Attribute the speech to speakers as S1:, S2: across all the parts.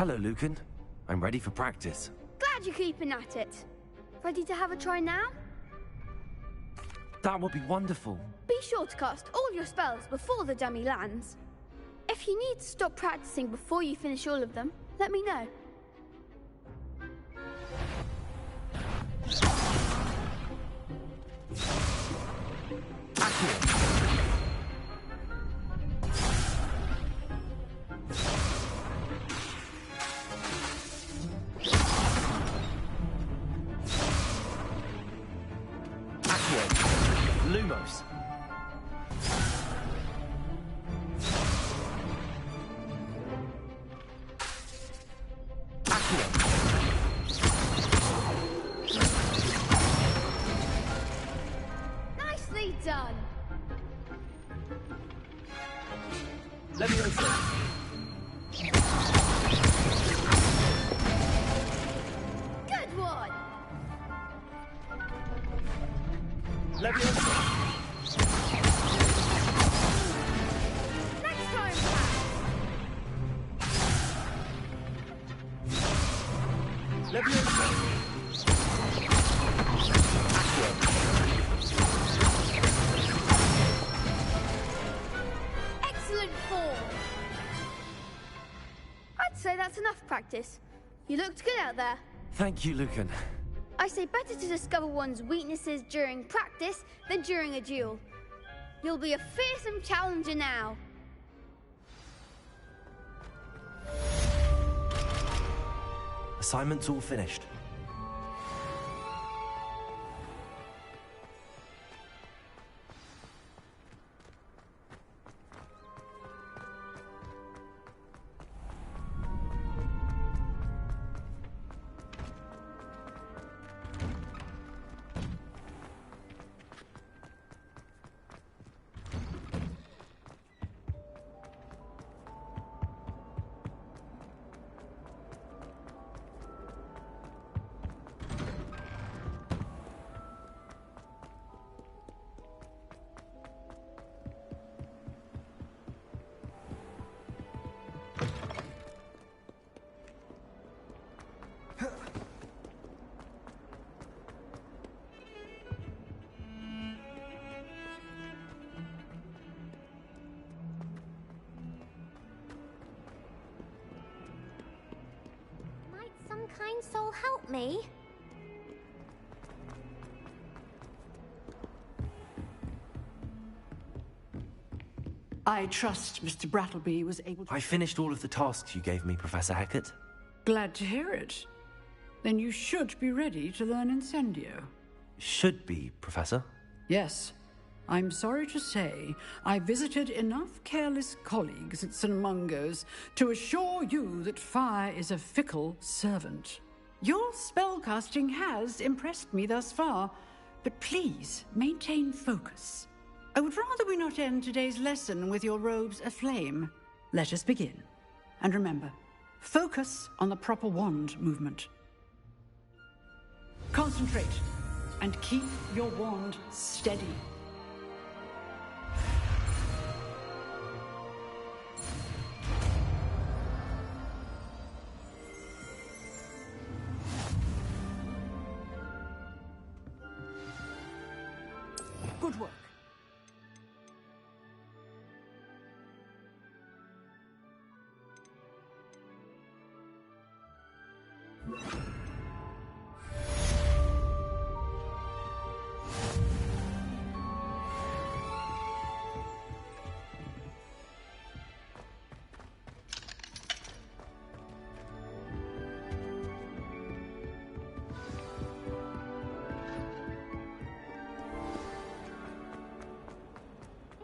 S1: Hello, Lucan. I'm ready for practice.
S2: Glad you're keeping at it. Ready to have a try now?
S1: That would be wonderful.
S2: Be sure to cast all your spells before the dummy lands. If you need to stop practicing before you finish all of them, let me know.
S1: Lumos.
S2: Nicely done.
S1: Leviosa.
S2: Good one.
S1: Leviosa.
S2: Next time, Pat.
S1: Leviosa.
S2: Excellent form. I'd say that's enough practice. You looked good out there.
S1: Thank you, Lucan.
S2: I say better to discover one's weaknesses during practice than during a duel. You'll be a fearsome challenger now.
S1: Assignment's all finished.
S3: Some kind soul help me?
S4: I trust Mr. Brattleby was able to...
S1: I finished all of the tasks you gave me, Professor Hecat.
S4: Glad to hear it. Then you should be ready to learn Incendio.
S1: Should be, Professor.
S4: Yes. I'm sorry to say, I visited enough careless colleagues at St. Mungo's to assure you that fire is a fickle servant. Your spellcasting has impressed me thus far, but please maintain focus. I would rather we not end today's lesson with your robes aflame. Let us begin. And remember, focus on the proper wand movement. Concentrate, and keep your wand steady. Good work.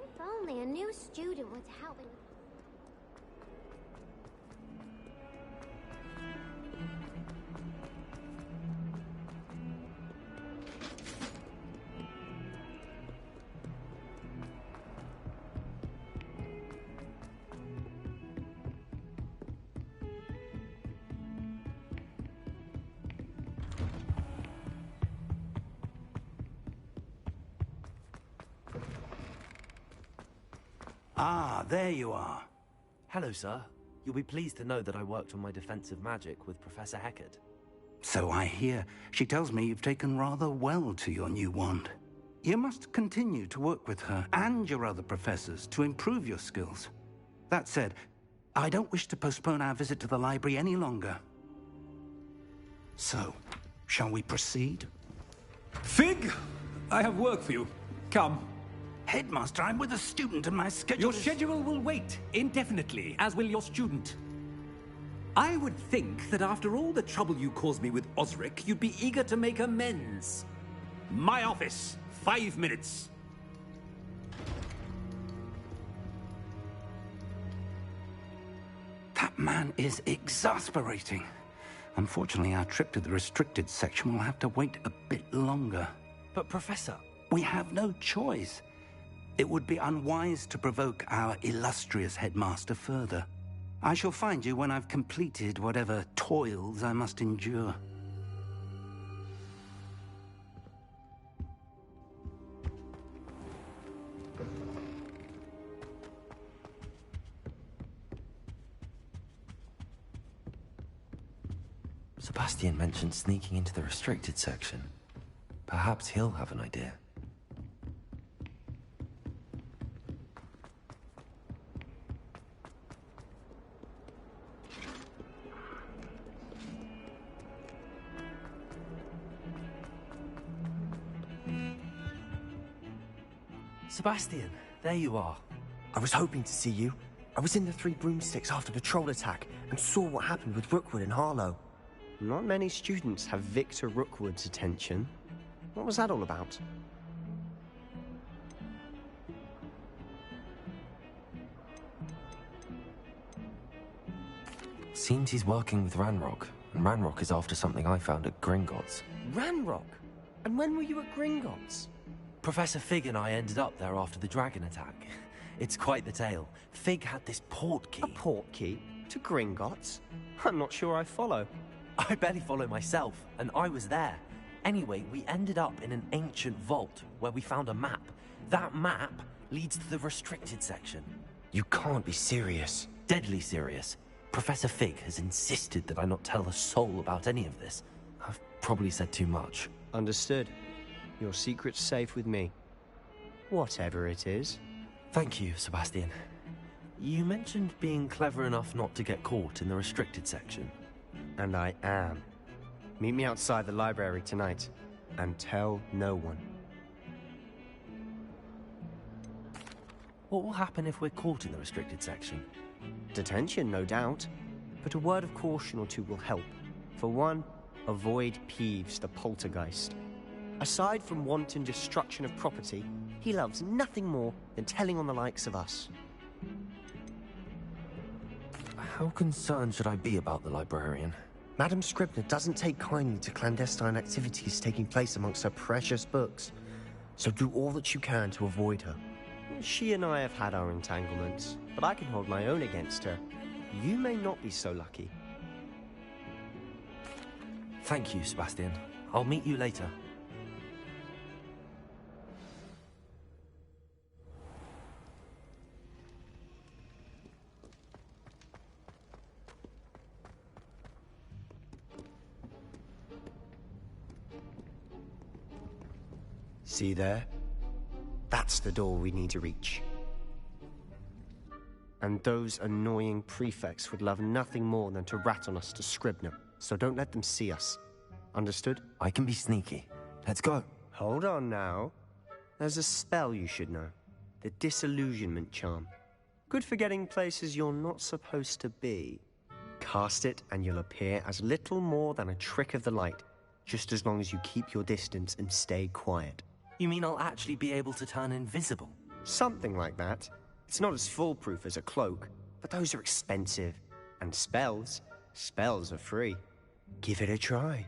S3: If only a new student would help me.
S5: Ah, there you are.
S1: Hello, sir. You'll be pleased to know that I worked on my defensive magic with Professor Hecat.
S5: So I hear. She tells me you've taken rather well to your new wand. You must continue to work with her and your other professors to improve your skills. That said, I don't wish to postpone our visit to the library any longer. So, shall we proceed?
S6: Fig, I have work for you. Come.
S5: Headmaster, I'm with a student and my schedule
S6: Your schedule will wait indefinitely, as will your student. I would think that after all the trouble you caused me with Osric, you'd be eager to make amends. My office, 5 minutes.
S5: That man is exasperating. Unfortunately, our trip to the restricted section will have to wait a bit longer.
S1: But Professor...
S5: We have no choice. It would be unwise to provoke our illustrious headmaster further. I shall find you when I've completed whatever toils I must endure.
S1: Sebastian mentioned sneaking into the restricted section. Perhaps he'll have an idea. Sebastian, there you are.
S7: I was hoping to see you. I was in the Three Broomsticks after the troll attack and saw what happened with Rookwood and Harlow.
S8: Not many students have Victor Rookwood's attention. What was that all about?
S1: Seems he's working with Ranrock, and Ranrock is after something I found at Gringotts.
S8: Ranrock? And when were you at Gringotts?
S1: Professor Fig and I ended up there after the dragon attack. It's quite the tale. Fig had this port key.
S8: A port key? To Gringotts? I'm not sure I follow.
S1: I barely follow myself, and I was there. Anyway, we ended up in an ancient vault where we found a map. That map leads to the restricted section.
S7: You can't be serious.
S1: Deadly serious. Professor Fig has insisted that I not tell a soul about any of this. I've probably said too much.
S8: Understood. Your secret's safe with me. Whatever it is.
S1: Thank you, Sebastian. You mentioned being clever enough not to get caught in the restricted section.
S8: And I am. Meet me outside the library tonight, and tell no one.
S1: What will happen if we're caught in the restricted section?
S8: Detention, no doubt. But a word of caution or two will help. For one, avoid Peeves, the poltergeist. Aside from wanton destruction of property, he loves nothing more than telling on the likes of us.
S1: How concerned should I be about the librarian?
S7: Madam Scribner doesn't take kindly to clandestine activities taking place amongst her precious books. So do all that you can to avoid her.
S8: She and I have had our entanglements, but I can hold my own against her. You may not be so lucky.
S1: Thank you, Sebastian. I'll meet you later.
S8: See there? That's the door we need to reach. And those annoying prefects would love nothing more than to rat on us to Scribner, so don't let them see us. Understood?
S1: I can be sneaky. Let's go.
S8: Hold on now. There's a spell you should know. The Disillusionment Charm. Good for getting places you're not supposed to be. Cast it and you'll appear as little more than a trick of the light, just as long as you keep your distance and stay quiet.
S1: You mean I'll actually be able to turn invisible?
S8: Something like that. It's not as foolproof as a cloak, but those are expensive. And spells are free. Give it a try.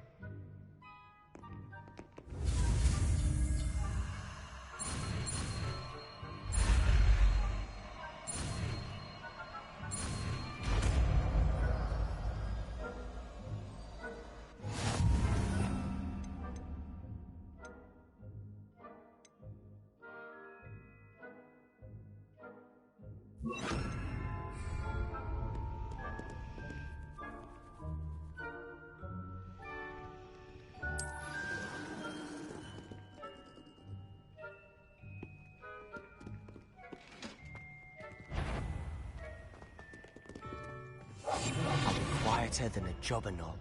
S7: better than a jobberknoll.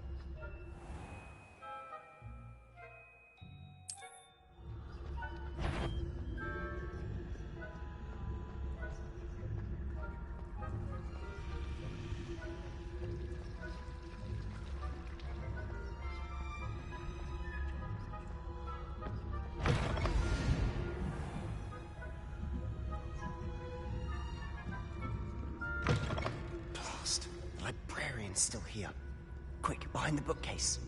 S7: Still here. Quick, behind the bookcase.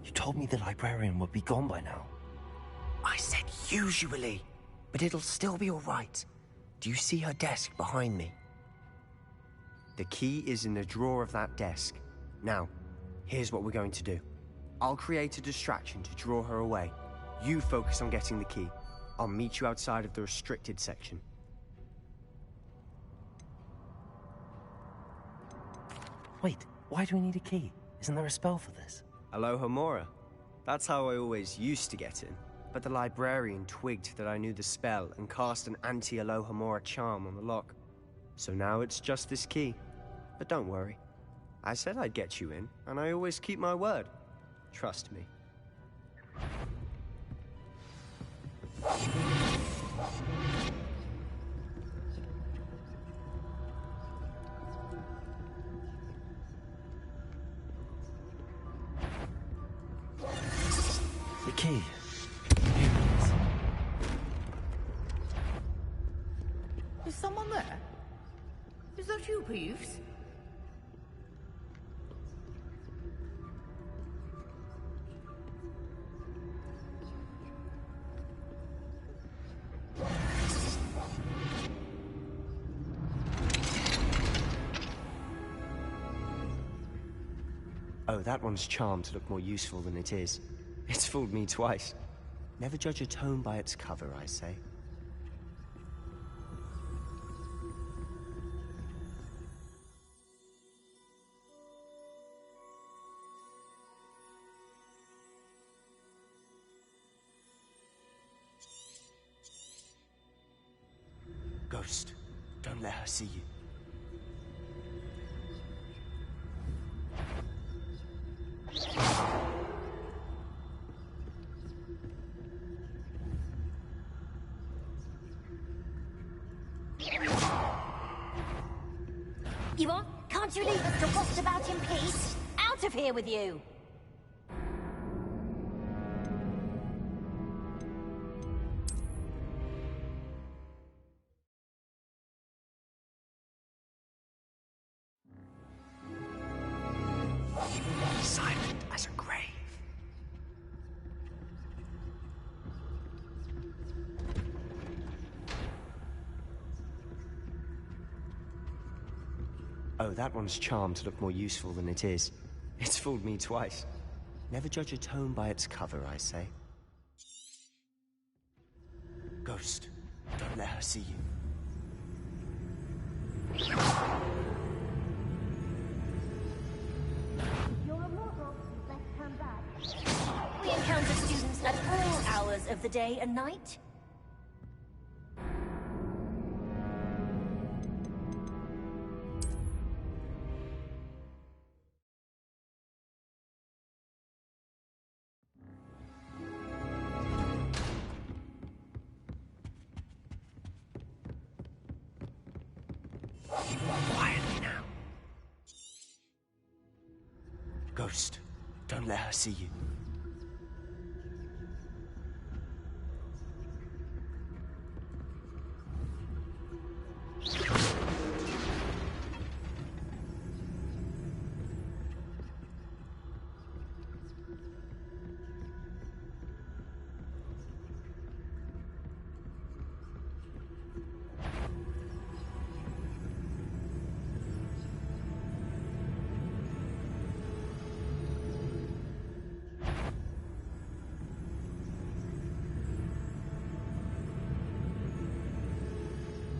S1: You told me the librarian would be gone by now.
S7: I said usually, but it'll still be all right. Do you see her desk behind me?
S8: The key is in the drawer of that desk. Now, here's what we're going to do. I'll create a distraction to draw her away. You focus on getting the key. I'll meet you outside of the restricted section.
S1: Wait, why do we need a key? Isn't there a spell for this?
S8: Alohomora. That's how I always used to get in. But the librarian twigged that I knew the spell and cast an anti-Alohomora charm on the lock. So now it's just this key. But don't worry. I said I'd get you in, and I always keep my word. Trust me.
S1: The key.
S9: Is someone there? Is that you, Peeves?
S8: Oh, that one's charmed to look more useful than it is. It's fooled me twice. Never judge a tome by its cover, I say. Ghost, don't let her see you.
S3: Can't you leave us to rot about in peace? Out of here with you!
S7: Silent as a grave.
S8: Oh, that one's charmed to look more useful than it is. It's fooled me twice. Never judge a tome by its cover, I say. Ghost, don't let her see you.
S3: You're immortal. Let's come back. We encounter students at all hours of the day and night.
S7: Quietly now.
S8: Ghost, don't let her see you.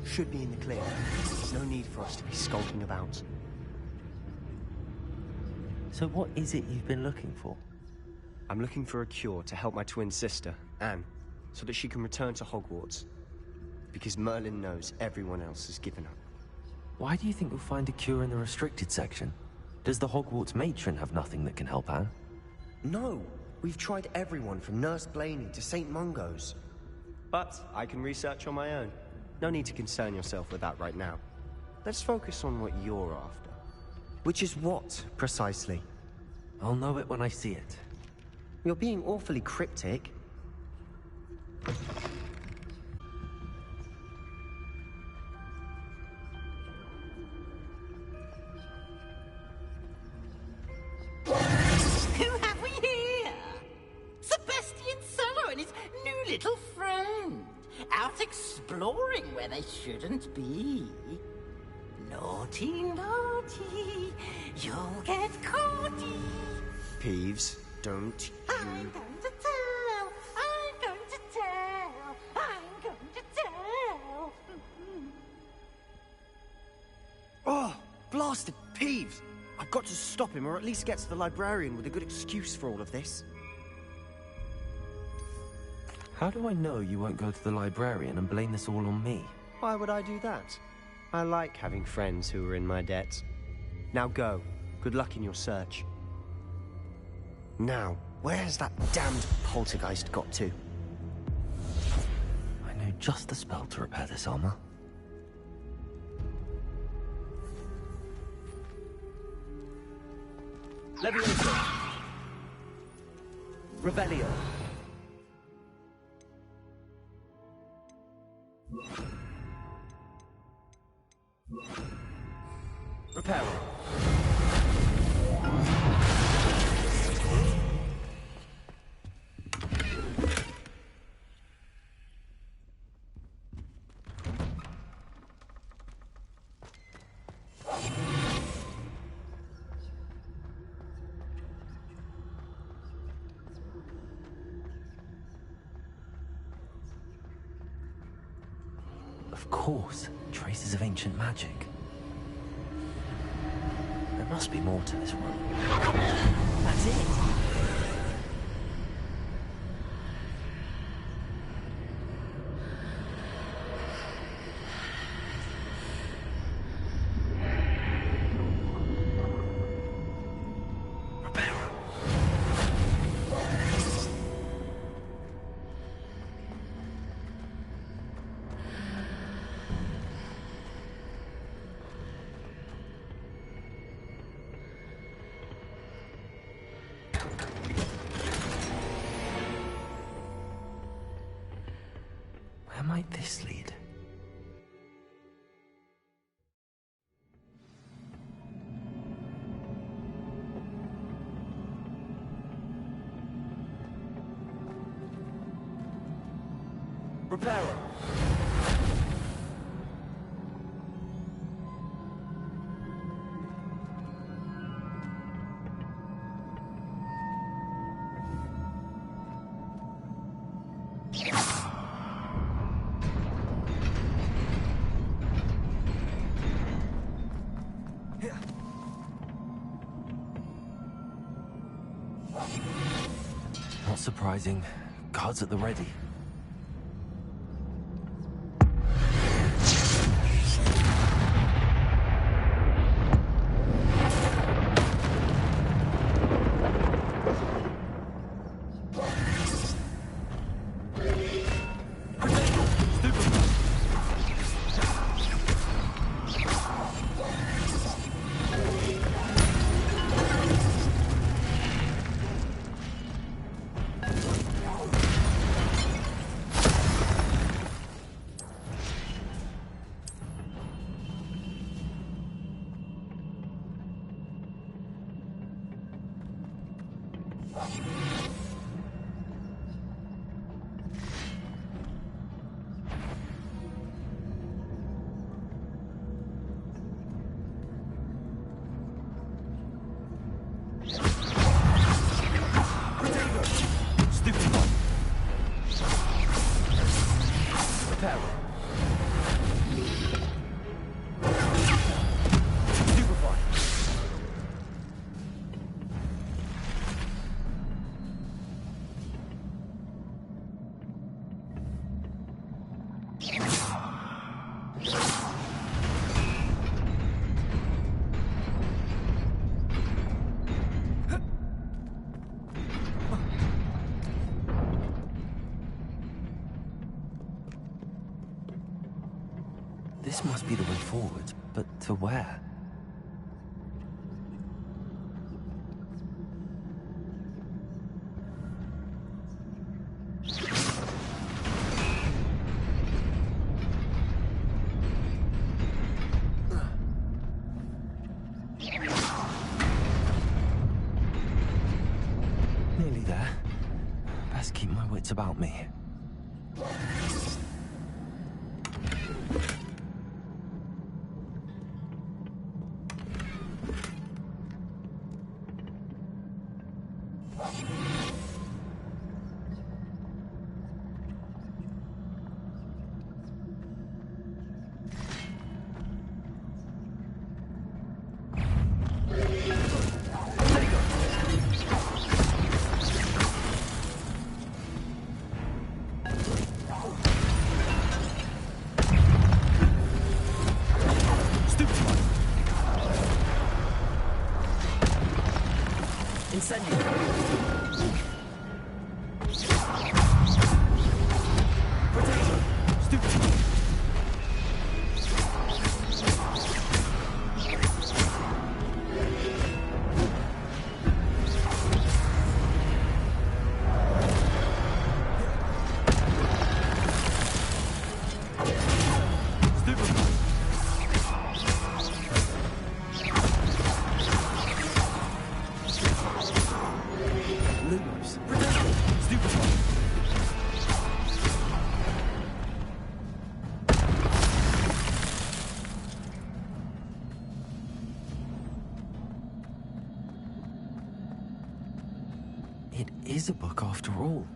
S8: Should be in the clear. There's no need for us to be skulking about.
S1: So what is it you've been looking for?
S8: I'm looking for a cure to help my twin sister, Anne, so that she can return to Hogwarts. Because Merlin knows everyone else has given up.
S1: Why do you think you'll find a cure in the restricted section? Does the Hogwarts matron have nothing that can help Anne?
S7: No, we've tried everyone from Nurse Blaney to St. Mungo's.
S8: But I can research on my own. No need to concern yourself with that right now. Let's focus on what you're after.
S7: Which is what, precisely?
S1: I'll know it when I see it.
S7: You're being awfully cryptic.
S9: Who have we here? Sebastian Solo and his new little friend. Out exploring where they shouldn't be. Naughty, naughty. You'll get caughty.
S8: Peeves, don't you...
S9: I'm going to tell. I'm going to tell. I'm going to tell.
S8: Oh, blasted Peeves! I've got to stop him, or at least get to the librarian with a good excuse for all of this.
S1: How do I know you won't go to the librarian and blame this all on me?
S8: Why would I do that? I like having friends who are in my debt. Now go. Good luck in your search. Now, where's that damned poltergeist got to?
S1: I know just the spell to repair this armor. Leviosa! Revelio! Reparo! Of course, traces of ancient magic. There must be more to this room. That's it! Where might this lead? Reparo! Not surprising. Guards at the ready. be the way forward, but to where? Nearly there. Best keep my wits about me. It is a book after all.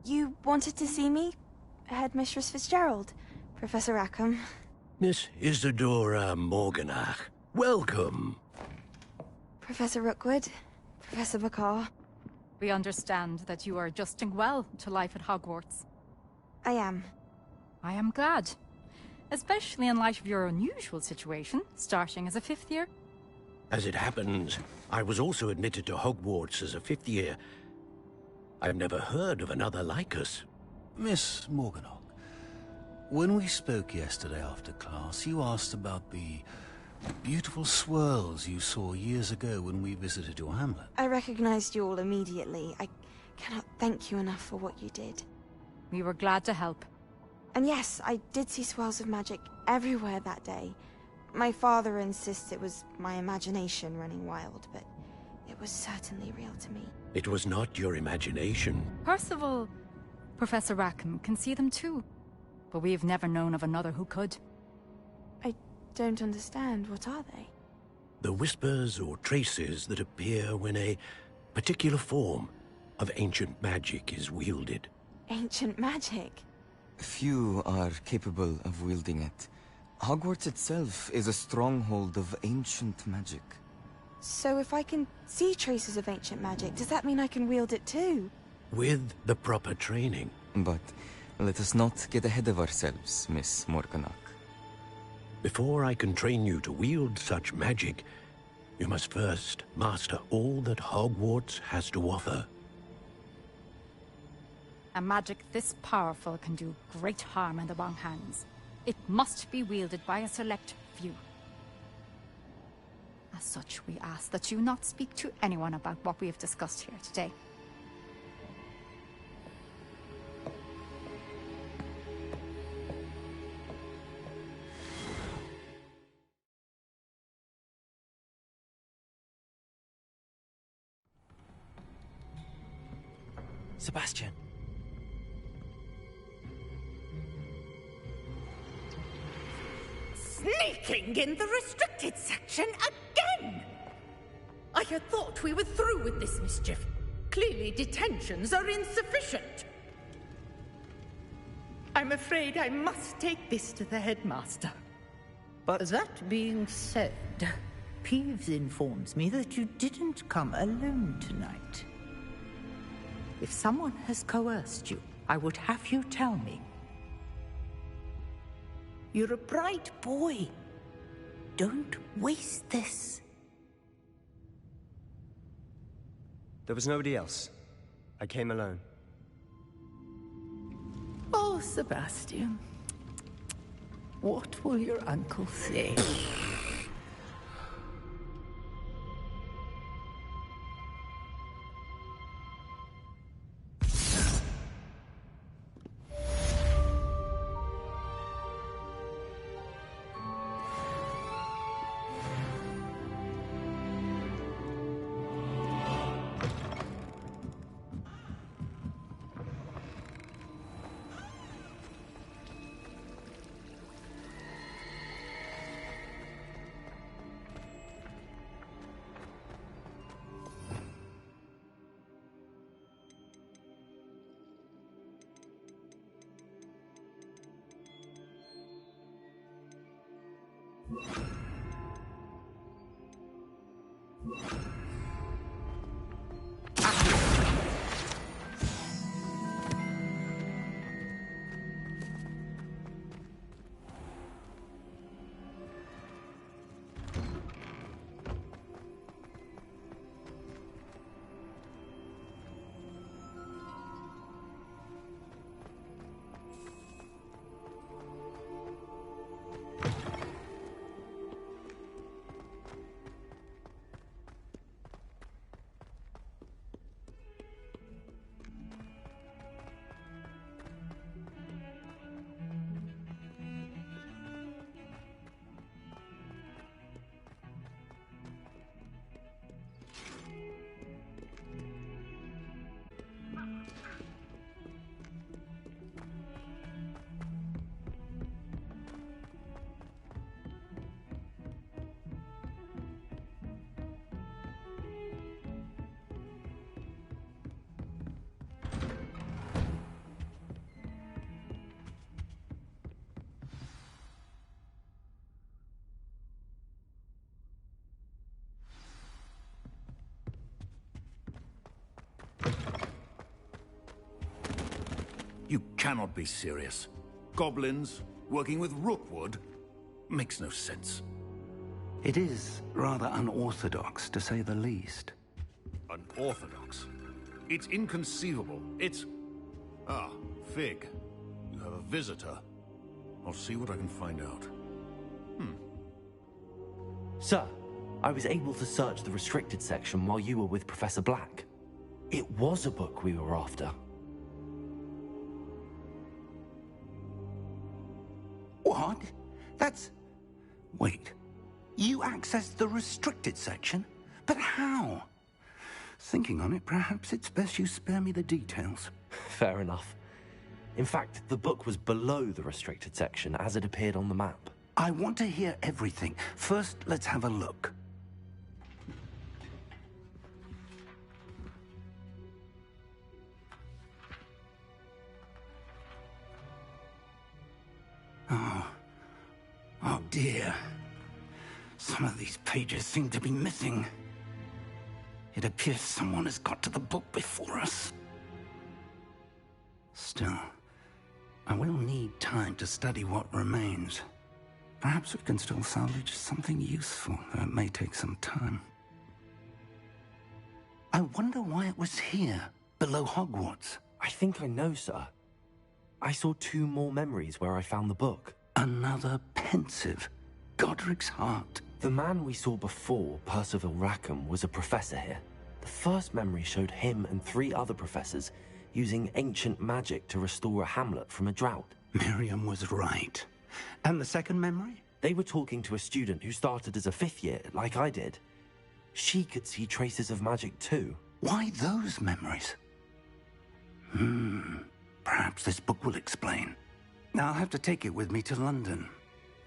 S10: You wanted to see me? Headmistress Fitzgerald, Professor Rackham.
S11: Miss Isadora Morganach, welcome.
S10: Professor Rookwood, Professor McCaw.
S12: We understand that you are adjusting well to life at Hogwarts.
S10: I am.
S12: I am glad. Especially in light of your unusual situation, starting as a 5th year.
S11: As it happens, I was also admitted to Hogwarts as a 5th year. I've never heard of another like us.
S13: Miss Morganach, when we spoke yesterday after class, you asked about the Beautiful swirls you saw years ago when we visited your hamlet.
S10: I recognized you all immediately. I cannot thank you enough for what you did.
S12: We were glad to help.
S10: And yes, I did see swirls of magic everywhere that day. My father insists it was my imagination running wild, but it was certainly real to me.
S11: It was not your imagination.
S12: Percival, Professor Rackham can see them too. But we've never known of another who could.
S10: I don't understand. What are they?
S11: The whispers or traces that appear when a particular form of ancient magic is wielded.
S10: Ancient magic?
S14: Few are capable of wielding it. Hogwarts itself is a stronghold of ancient magic.
S10: So if I can see traces of ancient magic, does that mean I can wield it too?
S11: With the proper training.
S14: But let us not get ahead of ourselves, Miss Morganach.
S11: Before I can train you to wield such magic, you must first master all that Hogwarts has to offer.
S12: A magic this powerful can do great harm in the wrong hands. It must be wielded by a select few. As such, we ask that you not speak to anyone about what we have discussed here today.
S1: Sebastian.
S9: Sneaking in the restricted section again! I had thought we were through with this mischief. Clearly detentions are insufficient. I'm afraid I must take this to the headmaster.
S15: But that being said, Peeves informs me that you didn't come alone tonight. If someone has coerced you, I would have you tell me. You're a bright boy. Don't waste this.
S8: There was nobody else. I came alone.
S15: Oh, Sebastian. What will your uncle say?
S13: You cannot be serious. Goblins working with Rookwood makes no sense.
S5: It is rather unorthodox, to say the least.
S13: Unorthodox? It's inconceivable. It's... Ah, Fig. You have a visitor. I'll see what I can find out.
S1: Sir, I was able to search the restricted section while you were with Professor Black. It was a book we were after.
S5: What? That's... Wait. You accessed the restricted section? But how? Thinking on it, perhaps it's best you spare me the details.
S1: Fair enough. In fact, the book was below the restricted section as it appeared on the map.
S5: I want to hear everything. First, let's have a look. Oh dear. Some of these pages seem to be missing. It appears someone has got to the book before us. Still, I will need time to study what remains. Perhaps we can still salvage something useful, though it may take some time. I wonder why it was here, below Hogwarts.
S1: I think I know, sir. I saw 2 more memories where I found the book.
S5: Another pensive. Godric's heart.
S1: The man we saw before, Percival Rackham, was a professor here. The first memory showed him and 3 other professors using ancient magic to restore a hamlet from a drought.
S5: Miriam was right. And the second memory?
S1: They were talking to a student who started as a 5th year, like I did. She could see traces of magic too.
S5: Why those memories? Perhaps this book will explain. I'll have to take it with me to London.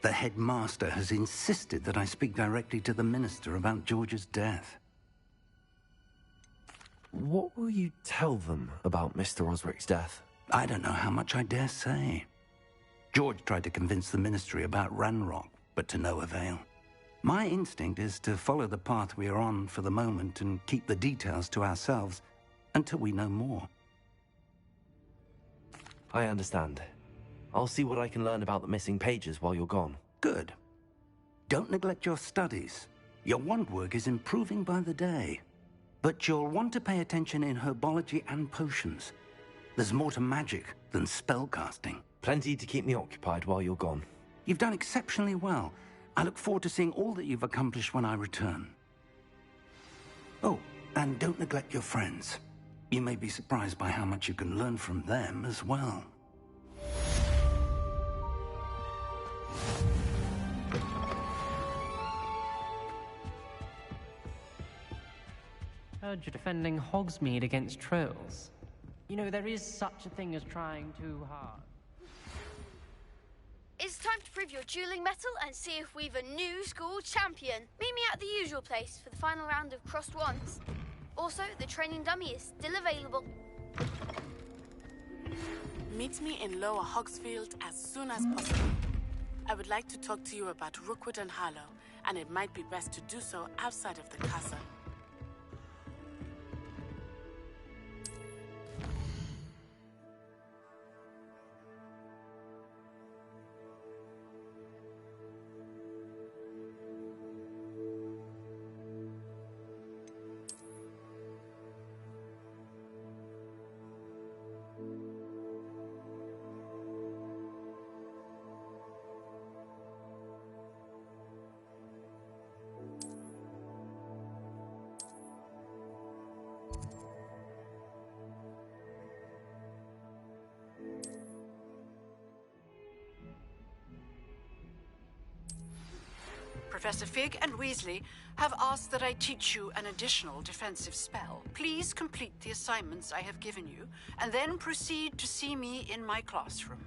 S5: The headmaster has insisted that I speak directly to the minister about George's death.
S1: What will you tell them about Mr. Osric's death?
S5: I don't know how much I dare say. George tried to convince the ministry about Ranrock, but to no avail. My instinct is to follow the path we are on for the moment and keep the details to ourselves until we know more.
S1: I understand. I'll see what I can learn about the missing pages while you're gone.
S5: Good. Don't neglect your studies. Your wand work is improving by the day. But you'll want to pay attention in herbology and potions. There's more to magic than spellcasting.
S1: Plenty to keep me occupied while you're gone.
S5: You've done exceptionally well. I look forward to seeing all that you've accomplished when I return. Oh, and don't neglect your friends. You may be surprised by how much you can learn from them as well.
S16: Heard you're defending Hogsmeade against trolls. You know, there is such a thing as trying too hard.
S2: It's time to prove your dueling mettle and see if we've a new school champion. Meet me at the usual place for the final round of crossed wands. Also, the training dummy is still available.
S17: Meet me in Lower Hogsfield as soon as possible. I would like to talk to you about Rookwood and Harlow, and it might be best to do so outside of the castle.
S4: Professor Fig and Weasley have asked that I teach you an additional defensive spell. Please complete the assignments I have given you, and then proceed to see me in my classroom.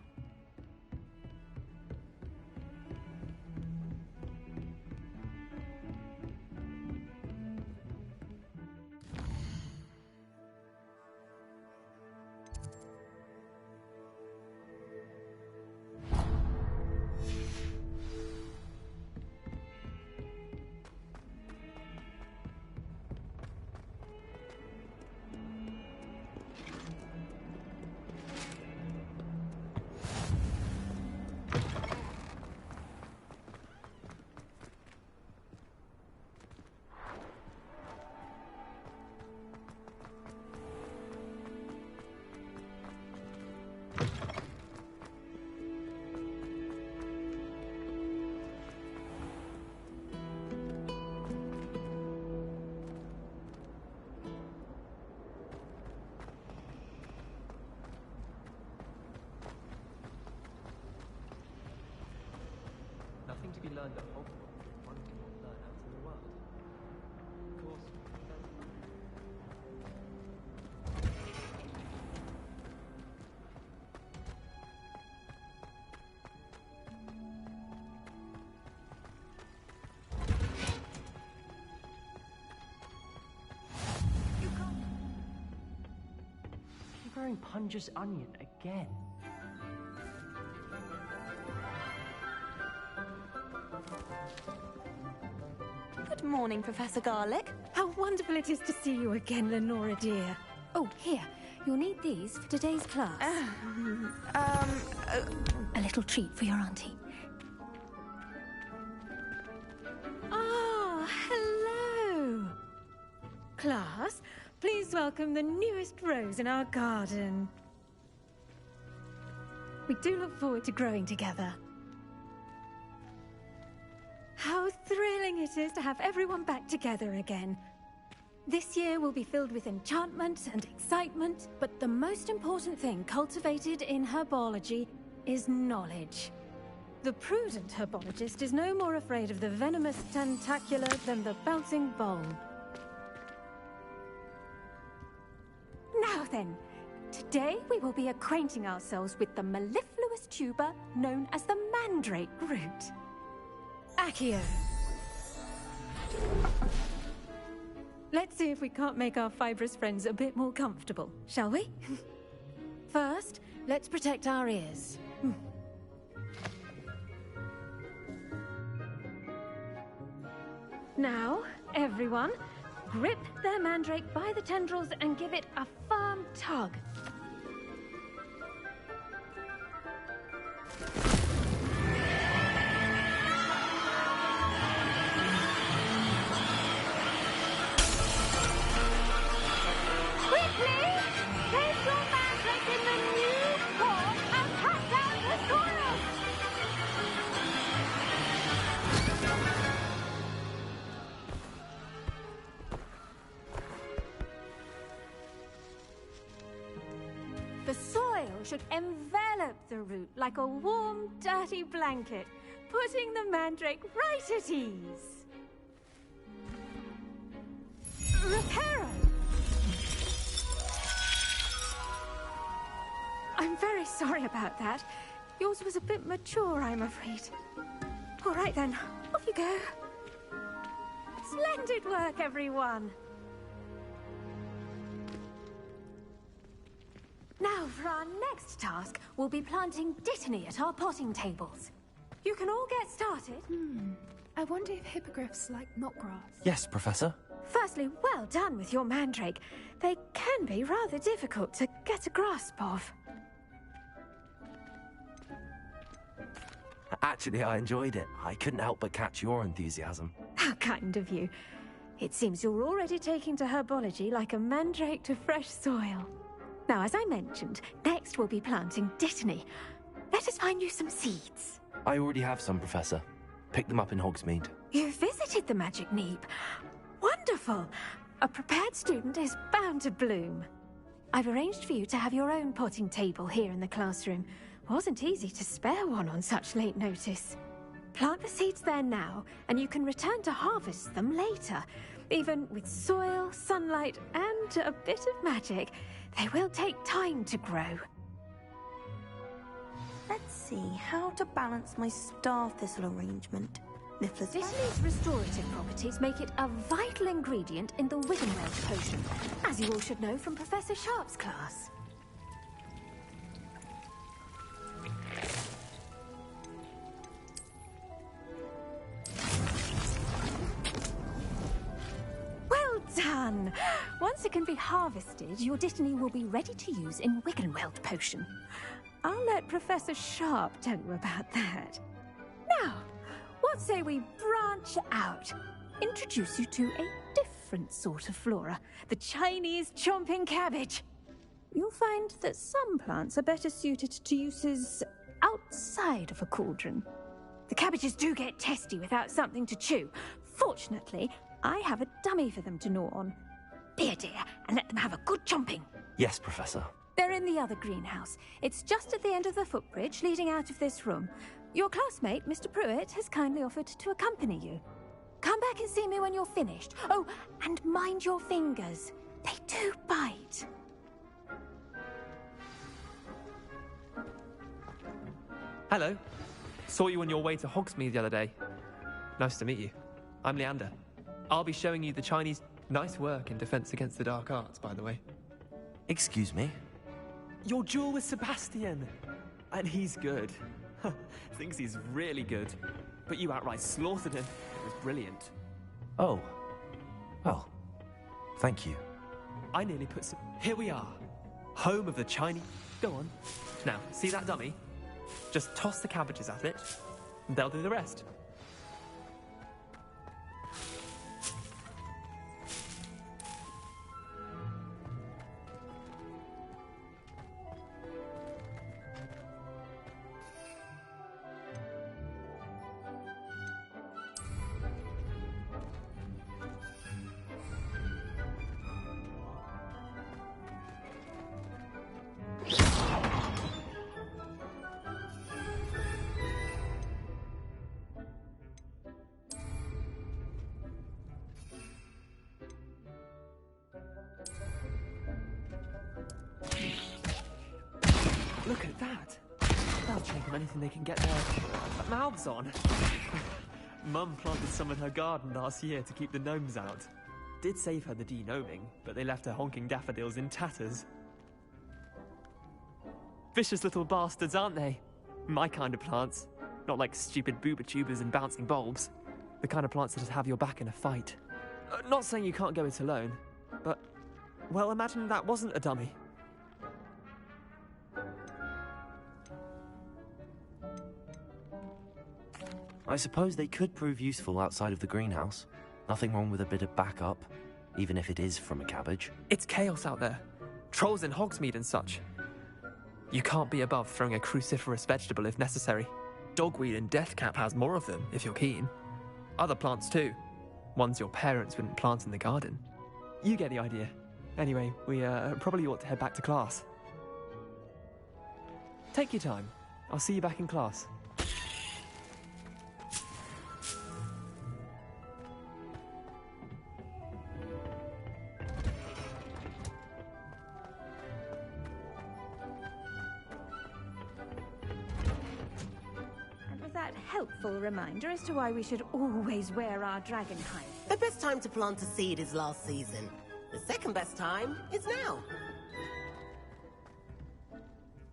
S16: learned at Hogwarts that one cannot learn out in the world. Of course, you're growing Punja's onion again.
S18: Good morning, Professor Garlick.
S19: How wonderful it is to see you again, Lenora dear. Oh, here. You'll need these for today's class. A little treat for your auntie. Ah, hello. Class, please welcome the newest rose in our garden. We do look forward to growing together. How thrilling it is to have everyone back together again. This year will be filled with enchantment and excitement, but the most important thing cultivated in herbology is knowledge. The prudent herbologist is no more afraid of the venomous tentacula than the bouncing bulb. Now then, today we will be acquainting ourselves with the mellifluous tuber known as the mandrake root. Accio. Let's see if we can't make our fibrous friends a bit more comfortable, shall we? First, let's protect our ears. Now, everyone, grip their mandrake by the tendrils and give it a firm tug. The soil should envelop the root like a warm, dirty blanket, putting the mandrake right at ease. Reparo! I'm very sorry about that. Yours was a bit mature, I'm afraid. All right then, off you go. Splendid work, everyone! Now, for our next task, we'll be planting dittany at our potting tables. You can all get started.
S20: I wonder if hippogriffs like knotgrass.
S1: Yes, Professor.
S19: Firstly, well done with your mandrake. They can be rather difficult to get a grasp of.
S1: Actually, I enjoyed it. I couldn't help but catch your enthusiasm.
S19: How kind of you. It seems you're already taking to herbology like a mandrake to fresh soil. Now, as I mentioned, next we'll be planting dittany. Let us find you some seeds.
S1: I already have some, Professor. Picked them up in Hogsmeade.
S19: You visited the Magic Neep. Wonderful! A prepared student is bound to bloom. I've arranged for you to have your own potting table here in the classroom. Wasn't easy to spare one on such late notice. Plant the seeds there now, and you can return to harvest them later. Even with soil, sunlight, and a bit of magic, they will take time to grow.
S10: Let's see how to balance my star thistle arrangement.
S19: Dittany's restorative properties make it a vital ingredient in the Wiggenweld potion, as you all should know from Professor Sharp's class. Well done! Once it can be harvested, your dittany will be ready to use in Wiggenweld potion. I'll let Professor Sharp tell you about that. Now, what say we branch out? Introduce you to a different sort of flora, the Chinese chomping cabbage. You'll find that some plants are better suited to uses outside of a cauldron. The cabbages do get testy without something to chew. Fortunately, I have a dummy for them to gnaw on. Be a dear and let them have a good chomping.
S1: Yes, Professor.
S19: They're in the other greenhouse. It's just at the end of the footbridge leading out of this room. Your classmate, Mr. Pruitt, has kindly offered to accompany you. Come back and see me when you're finished. Oh, and mind your fingers. They do bite.
S21: Hello. Saw you on your way to Hogsmeade the other day. Nice to meet you. I'm Leander. I'll be showing you the Chinese... Nice work in Defense Against the Dark Arts, by the way.
S1: Excuse me?
S21: Your duel with Sebastian! And he's good. Thinks he's really good. But you outright slaughtered him. It was brilliant.
S1: Oh. Well, thank you.
S21: I nearly put some... Here we are. Home of the Chinese... Go on. Now, see that dummy? Just toss the cabbages at it, and they'll do the rest. Look at that! They'll take on anything they can get their mouths on. Mum planted some in her garden last year to keep the gnomes out. Did save her the de-gnoming, but they left her honking daffodils in tatters. Vicious little bastards, aren't they? My kind of plants. Not like stupid booba tubers and bouncing bulbs. The kind of plants that'd have your back in a fight. Not saying you can't go it alone, but... Well, imagine that wasn't a dummy.
S1: I suppose they could prove useful outside of the greenhouse. Nothing wrong with a bit of backup, even if it is from a cabbage.
S21: It's chaos out there. Trolls in Hogsmeade and such. You can't be above throwing a cruciferous vegetable if necessary. Dogweed and deathcap has more of them, if you're keen. Other plants too. Ones your parents wouldn't plant in the garden. You get the idea. Anyway, we probably ought to head back to class. Take your time. I'll see you back in class.
S19: Helpful reminder as to why we should always wear our dragon hide.
S22: The best time to plant a seed is last season. The second best time is now.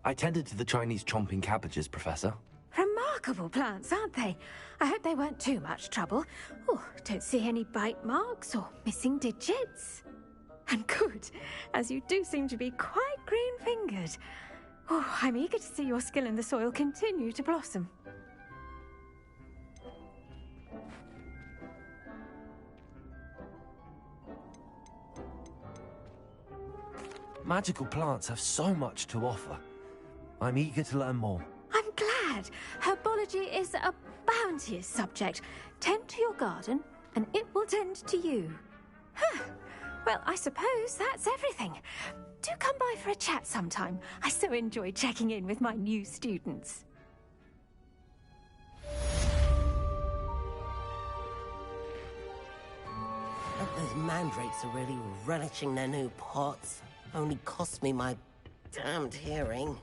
S1: I tended to the Chinese chomping cabbages, Professor.
S19: Remarkable plants, aren't they? I hope they weren't too much trouble. Oh, don't see any bite marks or missing digits. And good, as you do seem to be quite green-fingered. Oh, I'm eager to see your skill in the soil continue to blossom.
S1: Magical plants have so much to offer. I'm eager to learn more.
S19: I'm glad. Herbology is a bounteous subject. Tend to your garden, and it will tend to you. Huh. Well, I suppose that's everything. Do come by for a chat sometime. I so enjoy checking in with my new students.
S22: Those mandrakes are really relishing their new pots. Only cost me my damned hearing.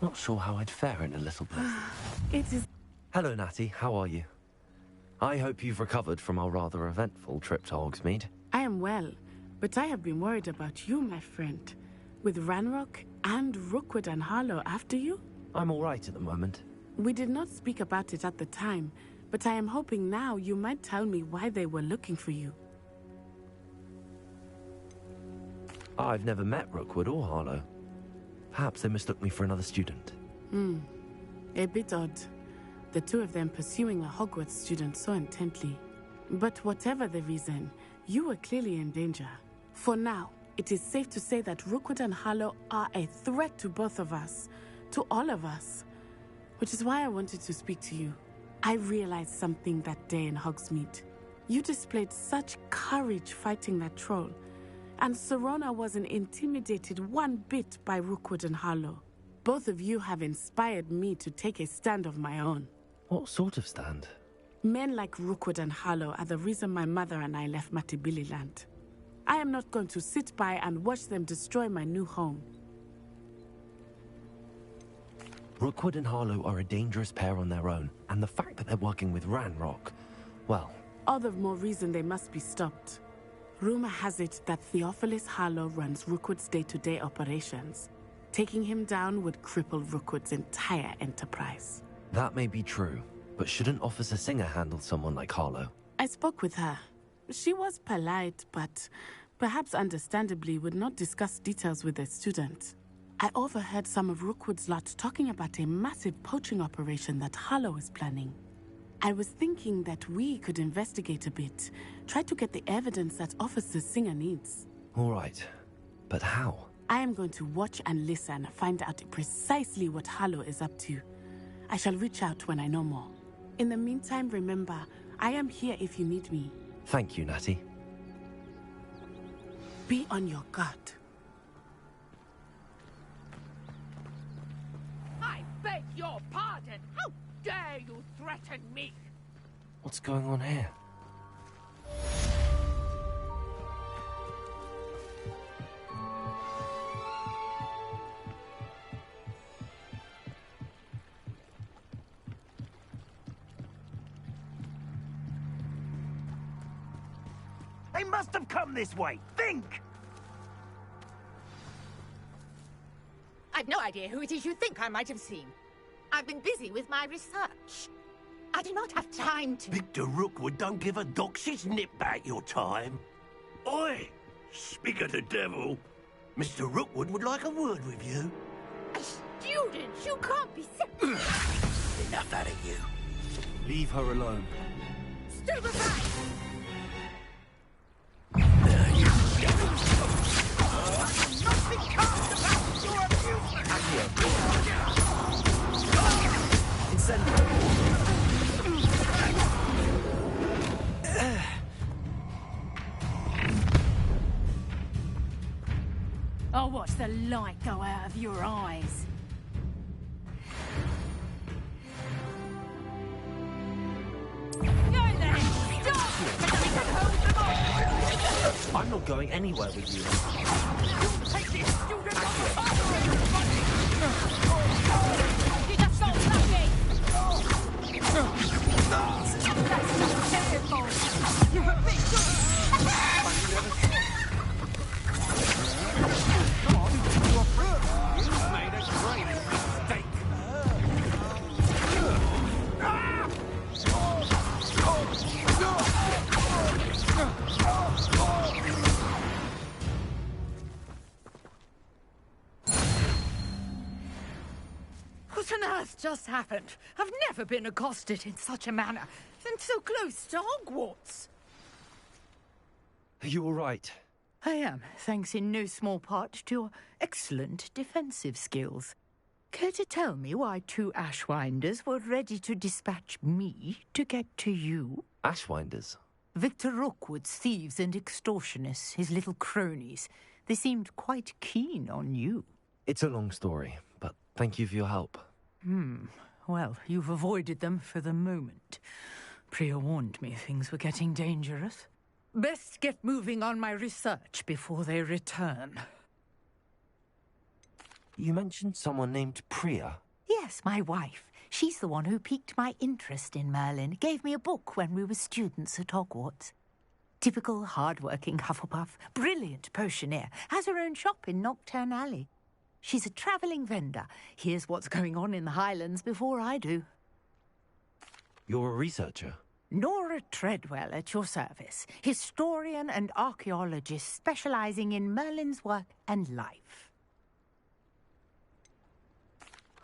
S1: Not sure how I'd fare in a little place.
S17: It is...
S1: Hello, Natty. How are you? I hope you've recovered from our rather eventful trip to Hogsmeade.
S17: I am well, but I have been worried about you, my friend. With Ranrock and Rookwood and Harlow after you?
S1: I'm all right at the moment.
S17: We did not speak about it at the time, but I am hoping now you might tell me why they were looking for you.
S1: I've never met Rookwood or Harlow. Perhaps they mistook me for another student.
S17: A bit odd. The two of them pursuing a Hogwarts student so intently. But whatever the reason, you were clearly in danger. For now, it is safe to say that Rookwood and Harlow are a threat to both of us. To all of us. Which is why I wanted to speak to you. I realized something that day in Hogsmeade. You displayed such courage fighting that troll. And Serona wasn't intimidated one bit by Rookwood and Harlow. Both of you have inspired me to take a stand of my own.
S1: What sort of stand?
S17: Men like Rookwood and Harlow are the reason my mother and I left Matibili-land. I am not going to sit by and watch them destroy my new home.
S1: Rookwood and Harlow are a dangerous pair on their own, and the fact that they're working with Ranrock, well...
S17: All the more reason they must be stopped. Rumor has it that Theophilus Harlow runs Rookwood's day-to-day operations. Taking him down would cripple Rookwood's entire enterprise.
S1: That may be true, but shouldn't Officer Singer handle someone like Harlow?
S17: I spoke with her. She was polite, but perhaps understandably would not discuss details with a student. I overheard some of Rookwood's lot talking about a massive poaching operation that Harlow is planning. I was thinking that we could investigate a bit, try to get the evidence that Officer Singer needs.
S1: All right, but how?
S17: I am going to watch and listen, find out precisely what Harlow is up to. I shall reach out when I know more. In the meantime, remember, I am here if you need me.
S1: Thank you, Natty.
S17: Be on your guard.
S3: I beg your pardon! How dare you threaten me?
S1: What's going on here?
S6: They must have come this way. Think!
S3: I've no idea who it is you think I might have seen. I've been busy with my research. I do not have time to...
S11: Victor Rookwood don't give a doxy's nip back your time. Oi! Speak of the devil. Mr. Rookwood would like a word with you.
S3: A student? You can't be
S11: Enough out of you.
S1: Leave her alone.
S3: Stupefy!
S19: I'll watch the light go out of your eyes.
S1: I'm not going anywhere with you.
S3: Take this student You just so lucky! That's so terrible! You're a big
S6: You made a great mistake.
S15: What on earth just happened? I've never been accosted in such a manner, and so close to Hogwarts.
S1: Are you all right?
S15: I am, thanks in no small part to your excellent defensive skills. Care to tell me why two Ashwinders were ready to dispatch me to get to you?
S1: Ashwinders?
S15: Victor Rookwood's thieves and extortionists, his little cronies. They seemed quite keen on you.
S1: It's a long story, but thank you for your help.
S15: Well, you've avoided them for the moment. Priya warned me things were getting dangerous. Best get moving on my research before they return.
S1: You mentioned someone named Priya.
S15: Yes, my wife. She's the one who piqued my interest in Merlin. Gave me a book when we were students at Hogwarts. Typical hard-working Hufflepuff, brilliant potioneer, has her own shop in Nocturne Alley. She's a travelling vendor. Hears what's going on in the Highlands before I do.
S1: You're a researcher?
S15: Nora Treadwell at your service, historian and archaeologist specialising in Merlin's work and life.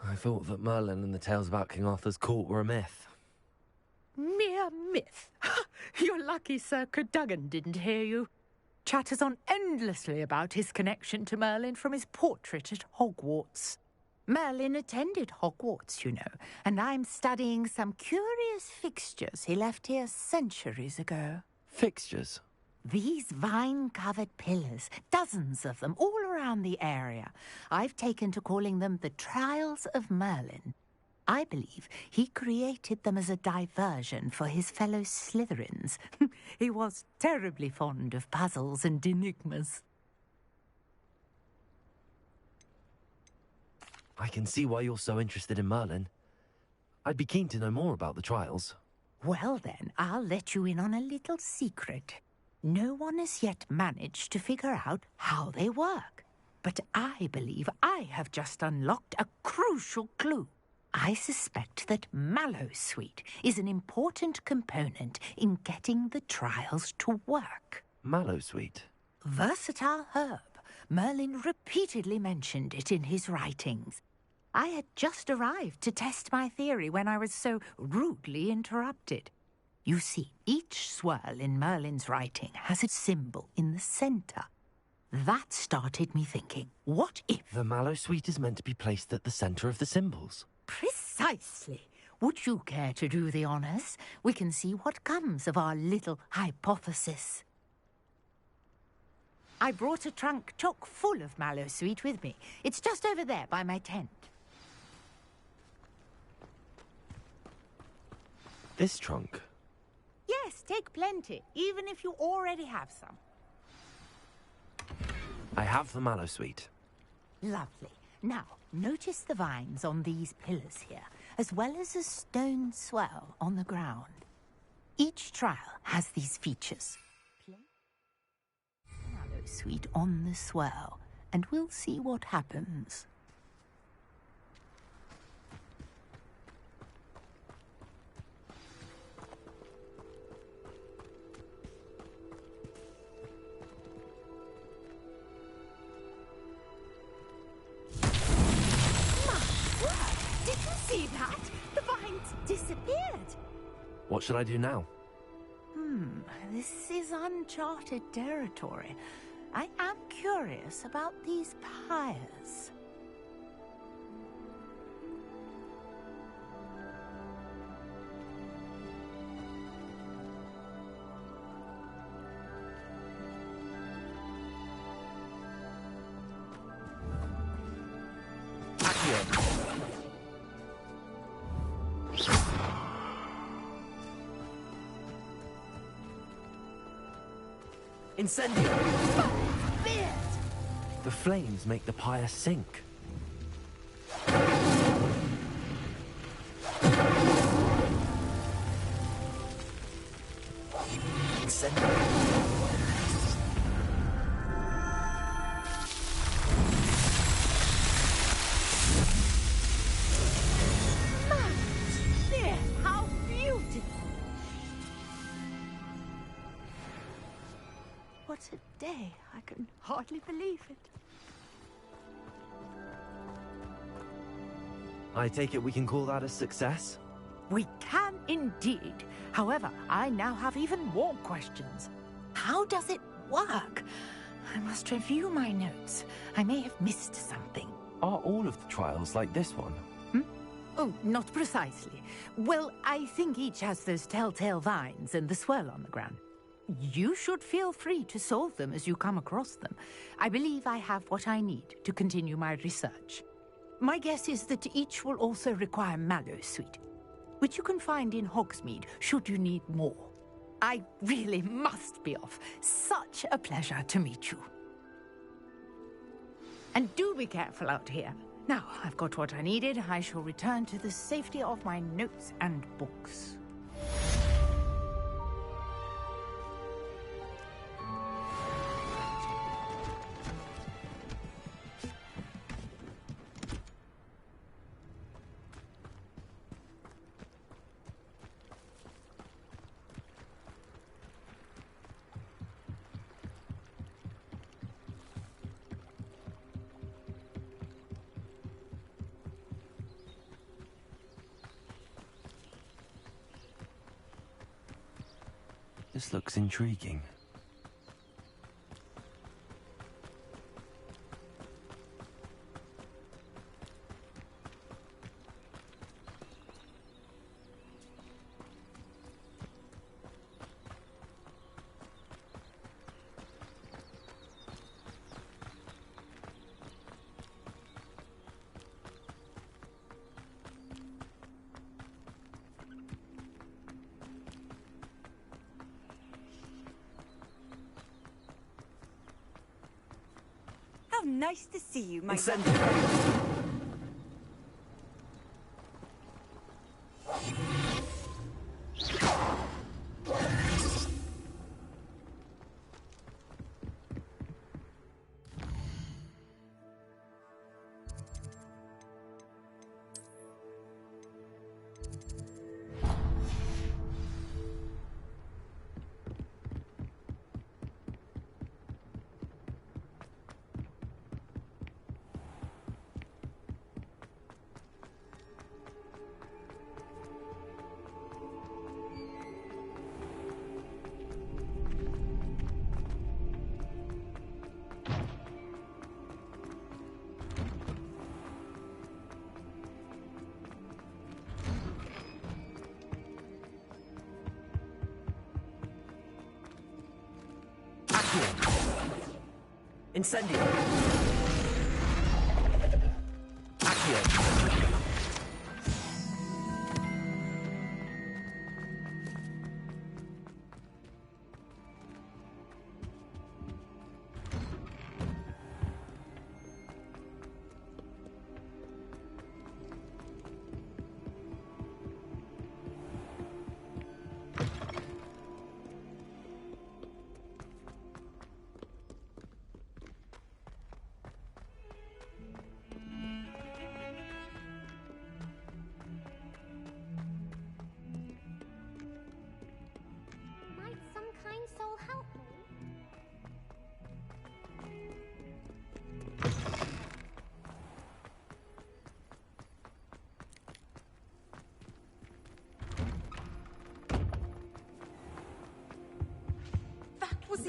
S1: I thought that Merlin and the tales about King Arthur's court were a myth.
S15: Mere myth. You're lucky Sir Cadogan didn't hear you. Chatters on endlessly about his connection to Merlin from his portrait at Hogwarts. Merlin attended Hogwarts, you know, and I'm studying some curious fixtures he left here centuries ago.
S1: Fixtures?
S15: These vine-covered pillars, dozens of them, all around the area. I've taken to calling them the Trials of Merlin. I believe he created them as a diversion for his fellow Slytherins. He was terribly fond of puzzles and enigmas.
S1: I can see why you're so interested in Merlin. I'd be keen to know more about the trials.
S15: Well then, I'll let you in on a little secret. No one has yet managed to figure out how they work. But I believe I have just unlocked a crucial clue. I suspect that Mallowsweet is an important component in getting the trials to work.
S1: Mallowsweet?
S15: Versatile herb. Merlin repeatedly mentioned it in his writings. I had just arrived to test my theory when I was so rudely interrupted. You see, each swirl in Merlin's writing has a symbol in the centre. That started me thinking, what if...
S1: The Mallowsweet is meant to be placed at the centre of the symbols.
S15: Precisely. Would you care to do the honours? We can see what comes of our little hypothesis. I brought a trunk chock full of Mallowsweet with me. It's just over there by my tent.
S1: This trunk?
S15: Yes, take plenty, even if you already have some.
S1: I have the Mallowsweet.
S15: Lovely. Now, notice the vines on these pillars here, as well as a stone swell on the ground. Each trial has these features. Mallowsweet on the swell, and we'll see what happens.
S3: Did you see that? The vines disappeared.
S1: What should I do now?
S15: This is uncharted territory. I am curious about these pyres.
S1: Incendio! The flames make the pyre sink. Incendio!
S15: How beautiful! What a day. I can hardly believe it.
S1: I take it we can call that a success?
S15: We can indeed. However, I now have even more questions. How does it work? I must review my notes. I may have missed something.
S1: Are all of the trials like this one?
S15: Oh, not precisely. Well, I think each has those telltale vines and the swirl on the ground. You should feel free to solve them as you come across them. I believe I have what I need to continue my research. My guess is that each will also require Mallowsweet, which you can find in Hogsmeade should you need more. I really must be off. Such a pleasure to meet you. And do be careful out here. Now, I've got what I needed. I shall return to the safety of my notes and books.
S1: This looks intriguing.
S18: How nice to see you, my
S7: Incendio.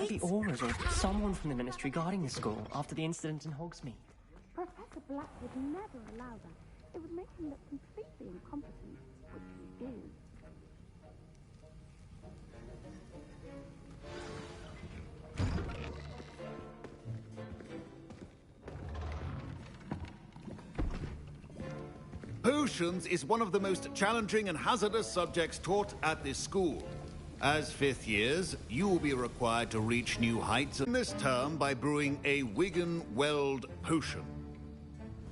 S16: The Auras or someone from the Ministry guarding the school after the incident in Hogsmeade.
S14: Professor Black would never allow that. It would make him look completely incompetent, which he is.
S13: Potions is one of the most challenging and hazardous subjects taught at this school. As fifth years, you will be required to reach new heights in this term by brewing a Wiggenweld potion.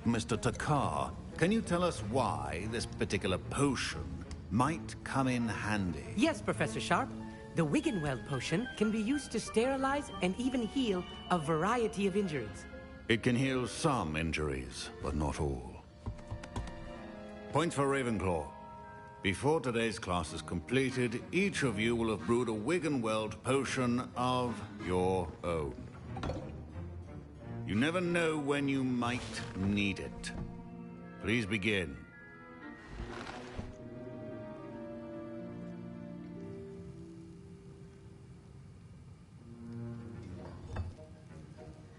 S13: Mr. Takar, can you tell us why this particular potion might come in handy?
S7: Yes, Professor Sharp. The Wiggenweld potion can be used to sterilize and even heal a variety of injuries.
S13: It can heal some injuries, but not all. Point for Ravenclaw. Before today's class is completed, each of you will have brewed a Wiggenweld potion of your own. You never know when you might need it. Please begin.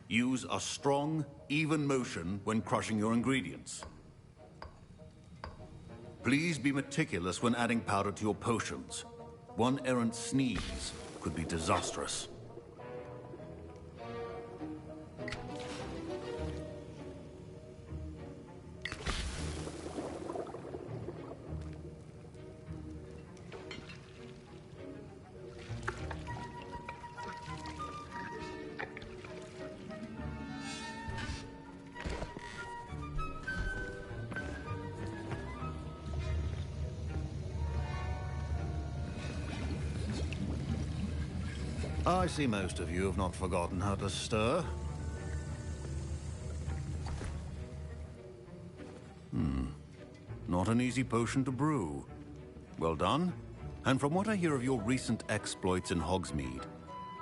S13: Use a strong, even motion when crushing your ingredients. Please be meticulous when adding powder to your potions. One errant sneeze could be disastrous. I see most of you have not forgotten how to stir. Not an easy potion to brew. Well done. And from what I hear of your recent exploits in Hogsmeade,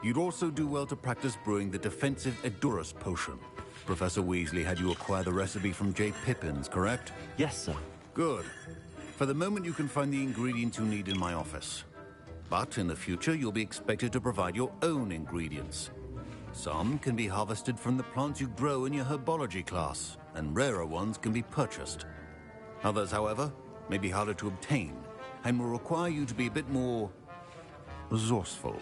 S13: you'd also do well to practice brewing the defensive Edurus potion. Professor Weasley had you acquire the recipe from J. Pippin's, correct?
S1: Yes, sir.
S13: Good. For the moment, you can find the ingredients you need in my office. But in the future, you'll be expected to provide your own ingredients. Some can be harvested from the plants you grow in your herbology class, and rarer ones can be purchased. Others, however, may be harder to obtain, and will require you to be a bit more resourceful.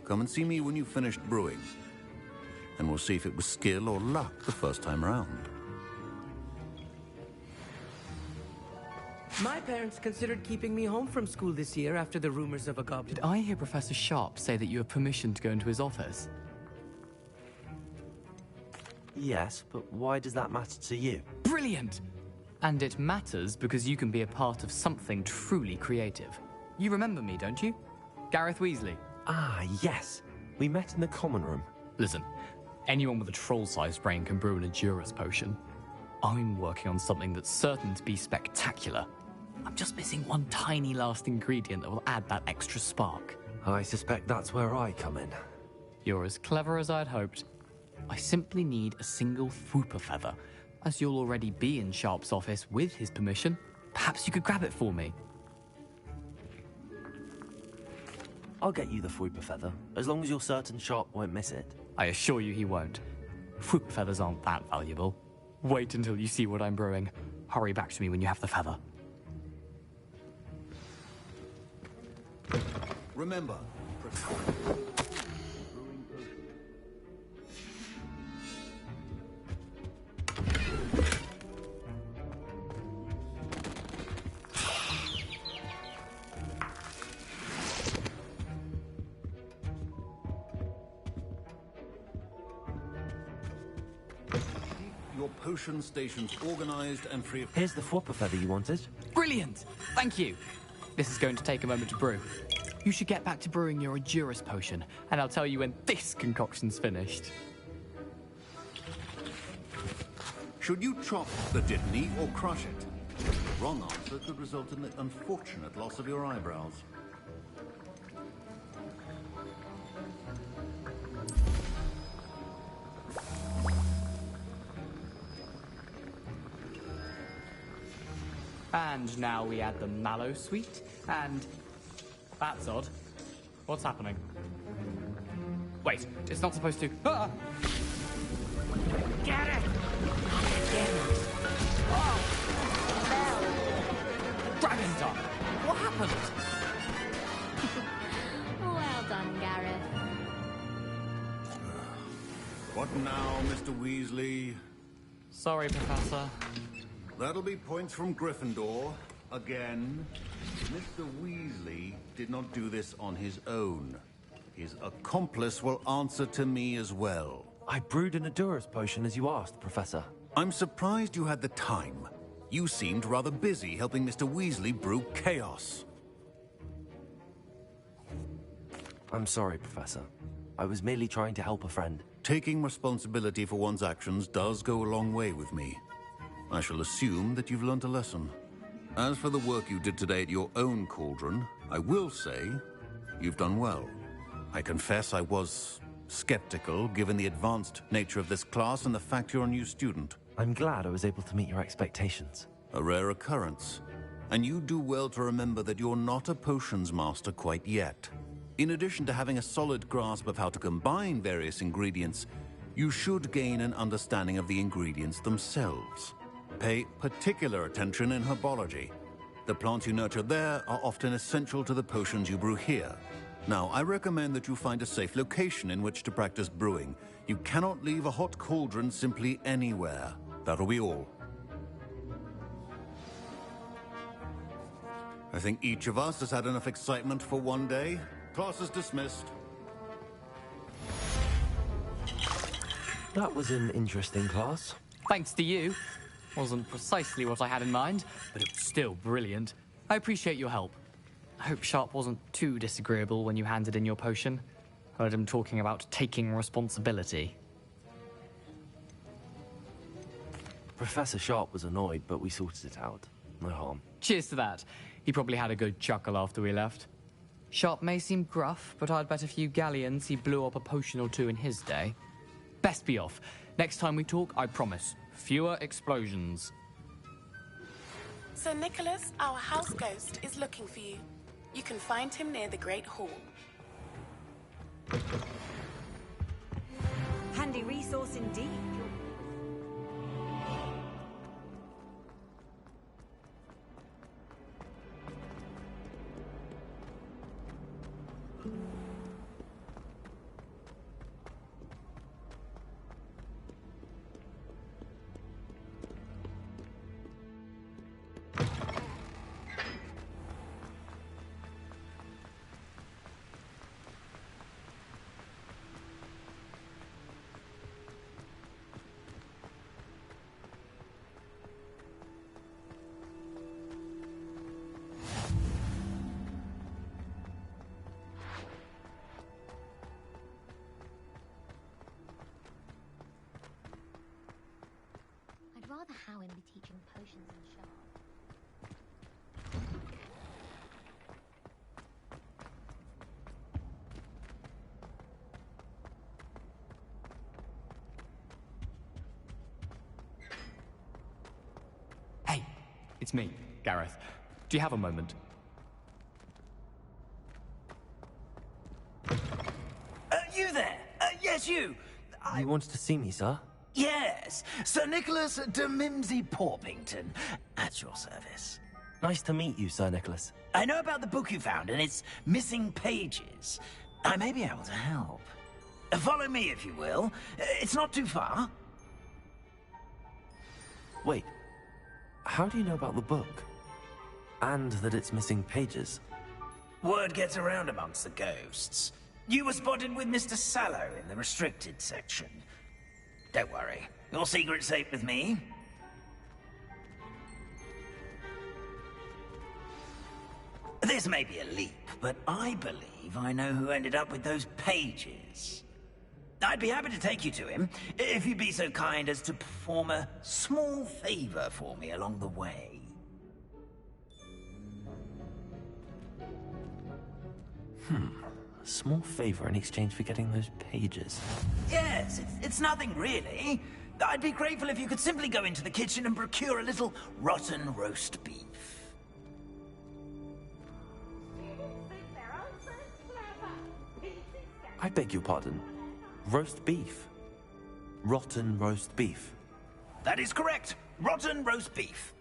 S13: Come and see me when you've finished brewing, and we'll see if it was skill or luck the first time around.
S7: My parents considered keeping me home from school this year after the rumors of a goblin.
S9: Did I hear Professor Sharp say that you have permission to go into his office?
S1: Yes, but why does that matter to you?
S9: Brilliant! And it matters because you can be a part of something truly creative. You remember me, don't you? Gareth Weasley.
S1: Ah, yes. We met in the common room.
S9: Listen, anyone with a troll-sized brain can brew an Edurus potion. I'm working on something that's certain to be spectacular. I'm just missing one tiny last ingredient that will add that extra spark.
S1: I suspect that's where I come in.
S9: You're as clever as I'd hoped. I simply need a single Fwooper feather. As you'll already be in Sharp's office with his permission, perhaps you could grab it for me.
S1: I'll get you the Fwooper feather, as long as you're certain Sharp won't miss it.
S9: I assure you he won't. Fwooper feathers aren't that valuable. Wait until you see what I'm brewing. Hurry back to me when you have the feather.
S13: Remember, your potion stations organized and free of...
S1: Here's the Fwooper feather you wanted.
S9: Brilliant! Thank you. This is going to take a moment to brew. You should get back to brewing your Edurus potion, and I'll tell you when this concoction's finished.
S13: Should you chop the Dittany or crush it? The wrong answer could result in the unfortunate loss of your eyebrows.
S9: And now we add the mallow sweet, and... That's odd. What's happening? Wait, it's not supposed to... Ah!
S22: Get it!
S9: Oh! Dragon Dog! What happened?
S12: Well done, Gareth.
S13: What now, Mr. Weasley?
S9: Sorry, Professor.
S13: That'll be points from Gryffindor. Again. Mr. Weasley did not do this on his own. His accomplice will answer to me as well.
S1: I brewed an Edurus potion as you asked, Professor.
S13: I'm surprised you had the time. You seemed rather busy helping Mr. Weasley brew chaos.
S1: I'm sorry, Professor. I was merely trying to help a friend.
S13: Taking responsibility for one's actions does go a long way with me. I shall assume that you've learnt a lesson. As for the work you did today at your own cauldron, I will say you've done well. I confess I was skeptical, given the advanced nature of this class and the fact you're a new student.
S1: I'm glad I was able to meet your expectations.
S13: A rare occurrence. And you do well to remember that you're not a potions master quite yet. In addition to having a solid grasp of how to combine various ingredients, you should gain an understanding of the ingredients themselves. Pay particular attention in herbology. The plants you nurture there are often essential to the potions you brew here. Now, I recommend that you find a safe location in which to practice brewing. You cannot leave a hot cauldron simply anywhere. That'll be all. I think each of us has had enough excitement for one day. Class is dismissed.
S1: That was an interesting class.
S9: Thanks to you. Wasn't precisely what I had in mind, but it was still brilliant. I appreciate your help. I hope Sharp wasn't too disagreeable when you handed in your potion. Heard him talking about taking responsibility.
S1: Professor Sharp was annoyed, but we sorted it out. No harm.
S9: Cheers to that. He probably had a good chuckle after we left. Sharp may seem gruff, but I'd bet a few galleons he blew up a potion or two in his day. Best be off. Next time we talk, I promise, fewer explosions.
S5: Sir Nicholas, our house ghost, is looking for you. You can find him near the Great Hall.
S18: Handy resource indeed.
S12: I'd rather Howin be teaching potions than Sharp.
S9: Hey, it's me, Gareth. Do you have a moment?
S6: You there? Yes, you.
S1: You wanted to see me, sir?
S6: Yes, Sir Nicholas de Mimsy Porpington, at your service.
S1: Nice to meet you, Sir Nicholas.
S6: I know about the book you found and its missing pages. I may be able to help. Follow me, if you will. It's not too far.
S1: Wait, how do you know about the book? And that it's missing pages?
S6: Word gets around amongst the ghosts. You were spotted with Mr. Sallow in the restricted section. Don't worry, your secret's safe with me. This may be a leap, but I believe I know who ended up with those pages. I'd be happy to take you to him, if you'd be so kind as to perform a small favor for me along the way.
S1: A small favor in exchange for getting those pages.
S6: Yes, it's nothing really. I'd be grateful if you could simply go into the kitchen and procure a little rotten roast beef.
S1: I beg your pardon. Roast beef. Rotten roast beef.
S6: That is correct. Rotten roast beef.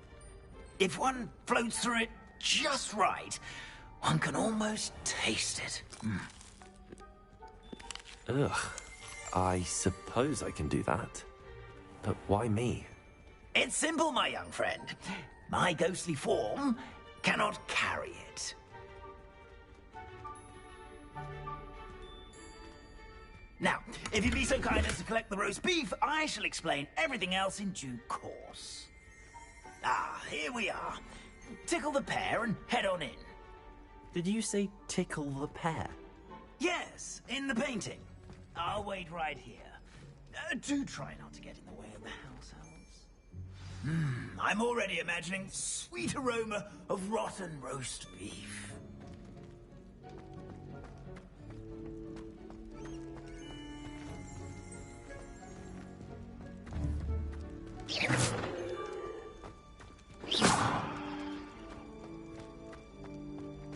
S6: If one floats through it just right, one can almost taste it.
S1: Ugh. I suppose I can do that. But why me?
S6: It's simple, my young friend. My ghostly form cannot carry it. Now, if you'd be so kind as to collect the roast beef, I shall explain everything else in due course. Ah, here we are. Tickle the pear and head on in.
S1: Did you say tickle the pear?
S6: Yes, in the painting. I'll wait right here. Do try not to get in the way of the house elves. I'm already imagining sweet aroma of rotten roast beef.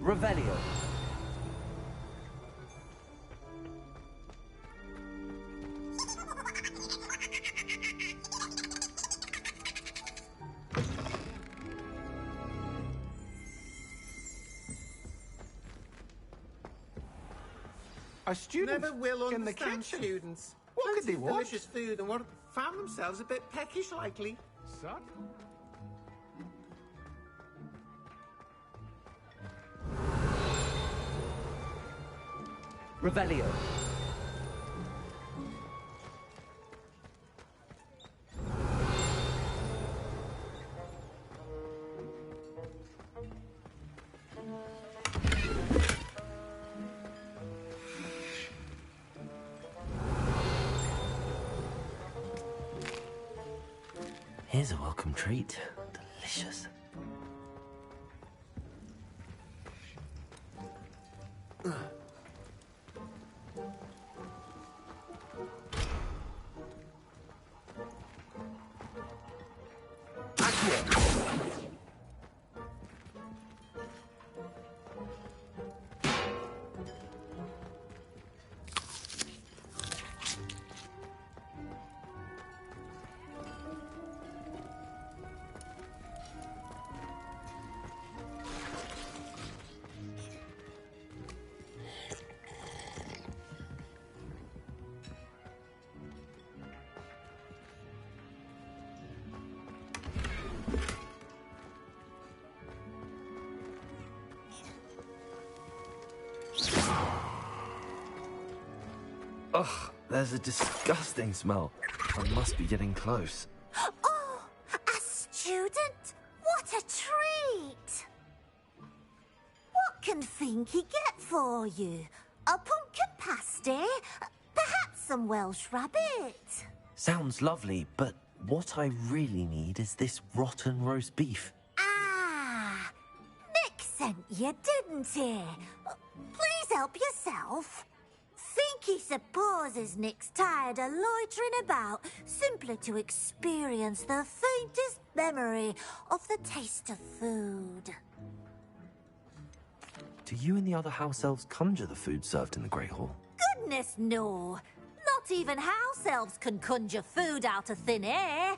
S1: Revelio.
S8: A student
S23: Never will
S8: in the
S23: understand
S8: kitchen.
S23: students.
S8: What could they want?
S23: Delicious food and what found themselves a bit peckish likely.
S8: Son?
S1: Revelio. Here's a welcome treat. Delicious. Ugh, there's a disgusting smell. I must be getting close.
S2: Oh, a student? What a treat! What can Finky get for you? A pumpkin pasty? Perhaps some Welsh rabbit?
S1: Sounds lovely, but what I really need is this rotten roast beef.
S2: Ah, Nick sent you, didn't he? Please help yourself. Finky supposes Nick's tired of loitering about simply to experience the faintest memory of the taste of food.
S1: Do you and the other house elves conjure the food served in the Great Hall?
S2: Goodness, no. Not even house elves can conjure food out of thin air.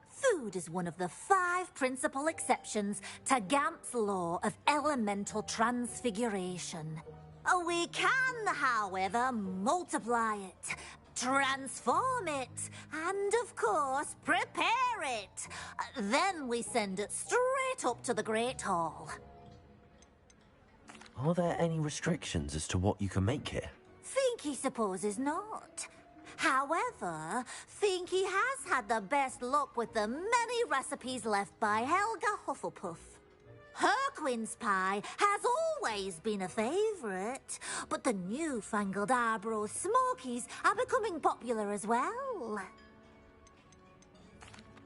S2: Food is one of the 5 principal exceptions to Gamp's law of elemental transfiguration. We can, however, multiply it, transform it, and, of course, prepare it. Then we send it straight up to the Great Hall.
S1: Are there any restrictions as to what you can make here?
S2: Finky supposes not. However, Finky has had the best luck with the many recipes left by Helga Hufflepuff. Her quince pie has always been a favourite, but the newfangled Arbroath Smokies are becoming popular as well.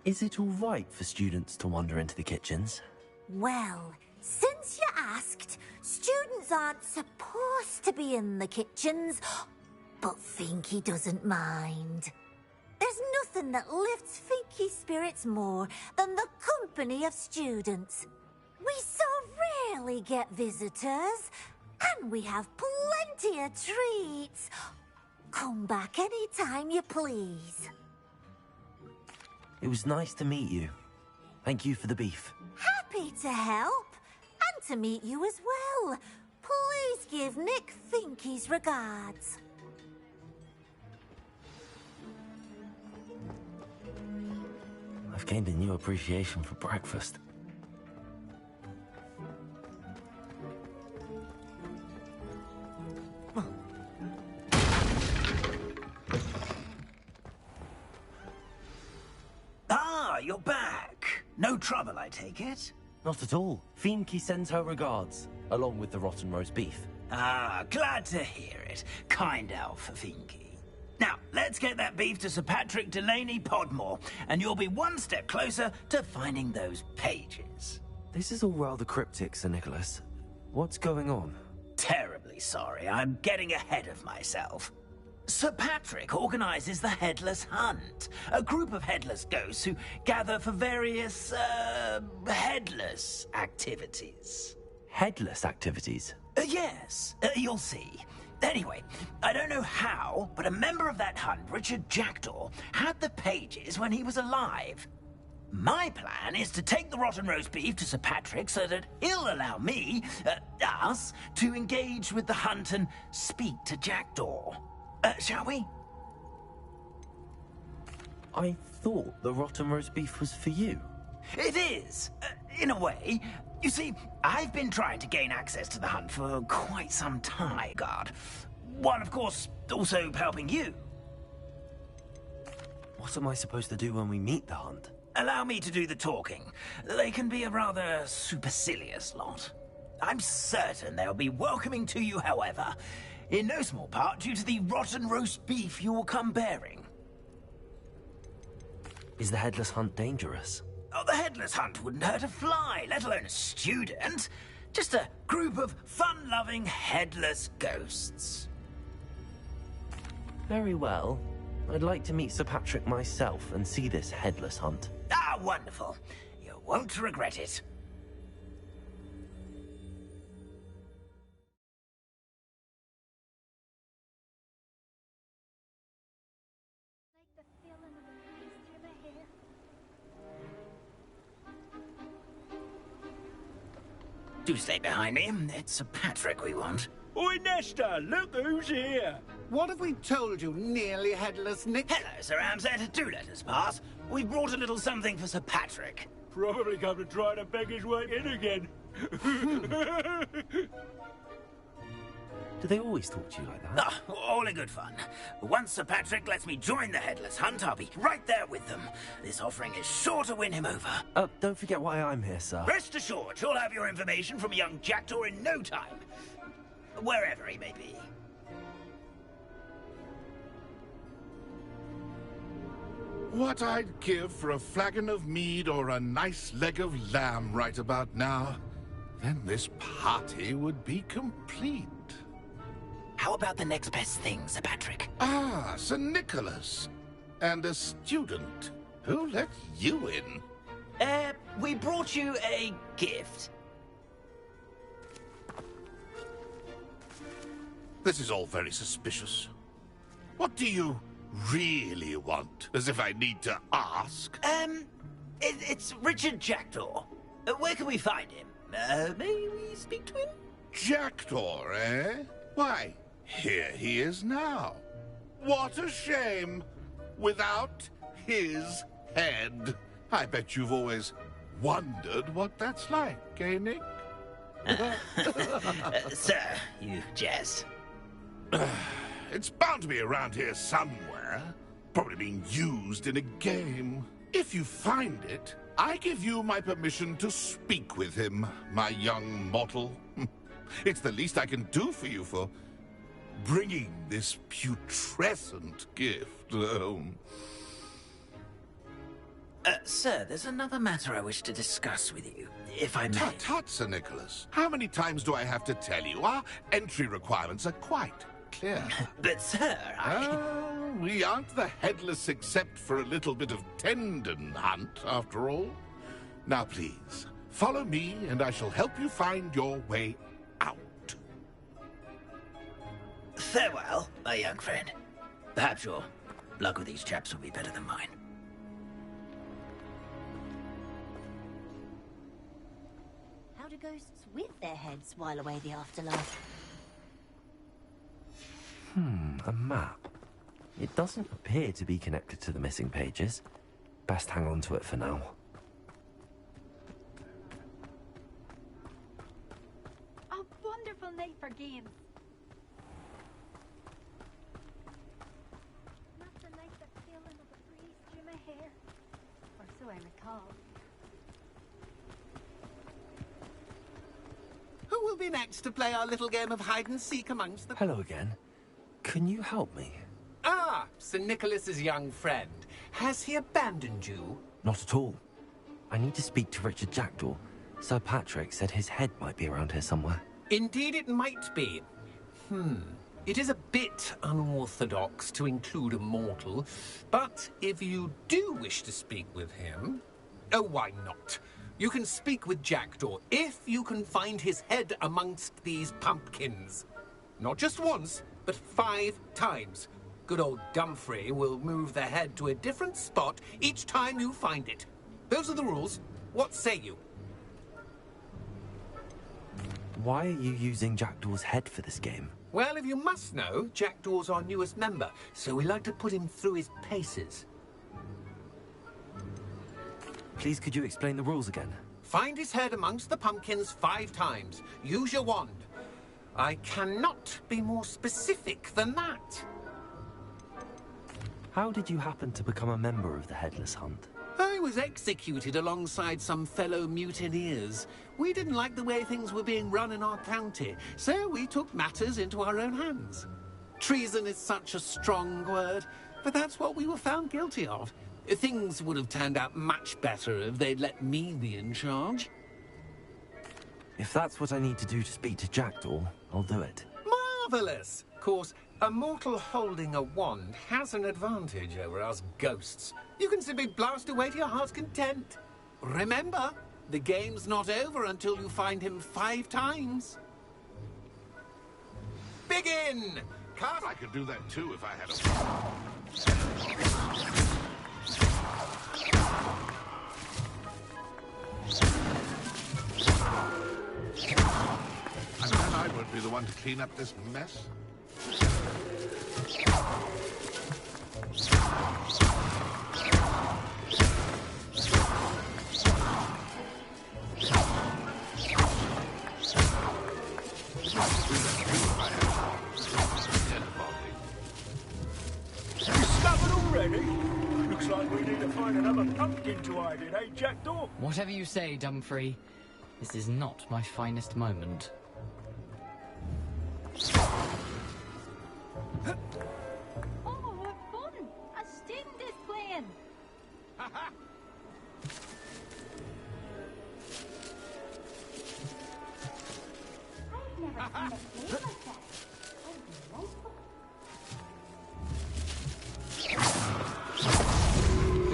S1: Is it all right for students to wander into the kitchens?
S2: Well, since you asked, students aren't supposed to be in the kitchens, but Finky doesn't mind. There's nothing that lifts Finky's spirits more than the company of students. We so rarely get visitors, and we have plenty of treats. Come back any time you please.
S1: It was nice to meet you. Thank you for the beef.
S2: Happy to help, and to meet you as well. Please give Nick Finky's regards.
S1: I've gained a new appreciation for breakfast.
S6: Ah, you're back. No trouble, I take it?
S1: Not at all. Finky sends her regards, along with the rotten roast beef.
S6: Ah, glad to hear it. Kind elf, Finky. Now, let's get that beef to Sir Patrick Delaney Podmore, and you'll be one step closer to finding those pages.
S1: This is all rather cryptic, Sir Nicholas. What's going on?
S6: Terribly sorry, I'm getting ahead of myself. Sir Patrick organizes the Headless Hunt, a group of headless ghosts who gather for various, headless activities.
S1: Headless activities?
S6: Yes, you'll see. Anyway, I don't know how, but a member of that hunt, Richard Jackdaw, had the pages when he was alive. My plan is to take the rotten roast beef to Sir Patrick so that he'll allow me, us, to engage with the hunt and speak to Jackdaw. Shall we?
S1: I thought the rotten roast beef was for you.
S6: It is, in a way. You see, I've been trying to gain access to the hunt for quite some time, God. One, of course, also helping you.
S1: What am I supposed to do when we meet the hunt?
S6: Allow me to do the talking. They can be a rather supercilious lot. I'm certain they'll be welcoming to you, however, in no small part due to the rotten roast beef you will come bearing.
S1: Is the headless hunt dangerous?
S6: Oh, the headless hunt wouldn't hurt a fly, let alone a student. Just a group of fun-loving headless ghosts.
S1: Very well. I'd like to meet Sir Patrick myself and see this headless hunt.
S6: Ah, wonderful. You won't regret it. Do stay behind me. It's Sir Patrick we want.
S23: Oi, Nesta, look who's here. What have we told you, nearly headless Nick?
S6: Hello, Sir Ramsay. Do let us pass. We've brought a little something for Sir Patrick.
S23: Probably come to try to beg his way in again.
S1: Do they always talk to you like that?
S6: Ah, all in good fun. Once Sir Patrick lets me join the headless hunt, I'll be right there with them. This offering is sure to win him over.
S1: Don't forget why I'm here, sir.
S6: Rest assured, you'll have your information from young Jackdaw in no time. Wherever he may be.
S4: What I'd give for a flagon of mead or a nice leg of lamb right about now. Then this party would be complete.
S6: How about the next best thing, Sir Patrick?
S4: Ah, Sir Nicholas. And a student. Who let you in?
S6: We brought you a gift.
S4: This is all very suspicious. What do you really want? As if I need to ask.
S6: It's Richard Jackdaw. Where can we find him? May we speak to him?
S4: Jackdaw, eh? Why, here he is now. What a shame. Without his head. I bet you've always wondered what that's like, eh, Nick?
S6: Sir, you jest.
S4: It's bound to be around here somewhere. Probably being used in a game. If you find it, I give you my permission to speak with him, my young mortal. It's the least I can do for you for bringing this putrescent gift home.
S6: Sir, there's another matter I wish to discuss with you, if I may.
S4: Tut, tut, Sir Nicholas. How many times do I have to tell you? Our entry requirements are quite clear.
S6: But, sir,
S4: we aren't the headless except for a little bit of tendon hunt, after all. Now, please, follow me, and I shall help you find your way out.
S6: Farewell, my young friend. Perhaps your luck with these chaps will be better than mine.
S2: How do ghosts with their heads while away the afterlife?
S1: A map. It doesn't appear to be connected to the missing pages. Best hang on to it for now.
S19: A wonderful night for games. Not the night that feeling of a breeze through my hair. Or so I recall.
S23: Who will be next to play our little game of hide-and-seek amongst the...
S1: Hello again. Can you help me?
S8: Ah, Sir Nicholas's young friend. Has he abandoned you?
S1: Not at all. I need to speak to Richard Jackdaw. Sir Patrick said his head might be around here somewhere.
S8: Indeed it might be. It is a bit unorthodox to include a mortal, but if you do wish to speak with him... Oh, why not? You can speak with Jackdaw if you can find his head amongst these pumpkins. Not just once, but 5 times. Good old Dumfrey will move the head to a different spot each time you find it. Those are the rules. What say you?
S1: Why are you using Jackdaw's head for this game?
S8: Well, if you must know, Jackdaw's our newest member, so we like to put him through his paces.
S1: Please, could you explain the rules again?
S8: Find his head amongst the pumpkins 5 times. Use your wand. I cannot be more specific than that.
S1: How did you happen to become a member of the Headless Hunt?
S8: I was executed alongside some fellow mutineers. We didn't like the way things were being run in our county, so we took matters into our own hands. Treason is such a strong word, but that's what we were found guilty of. Things would have turned out much better if they'd let me be in charge.
S1: If that's what I need to do to speak to Jackdaw, I'll do it.
S8: Marvellous! Of course, a mortal holding a wand has an advantage over us ghosts. You can simply blast away to your heart's content. Remember, the game's not over until you find him 5 times. Begin!
S4: I could do that too if I had a... And then I won't be the one to clean up this mess.
S23: Discovered already? Looks like we need to find another pumpkin to hide in, eh, Jackdaw?
S9: Whatever you say, Dumfrey. This is not my finest moment.
S12: Oh, what fun! A student is playing! I've never seen a play like that.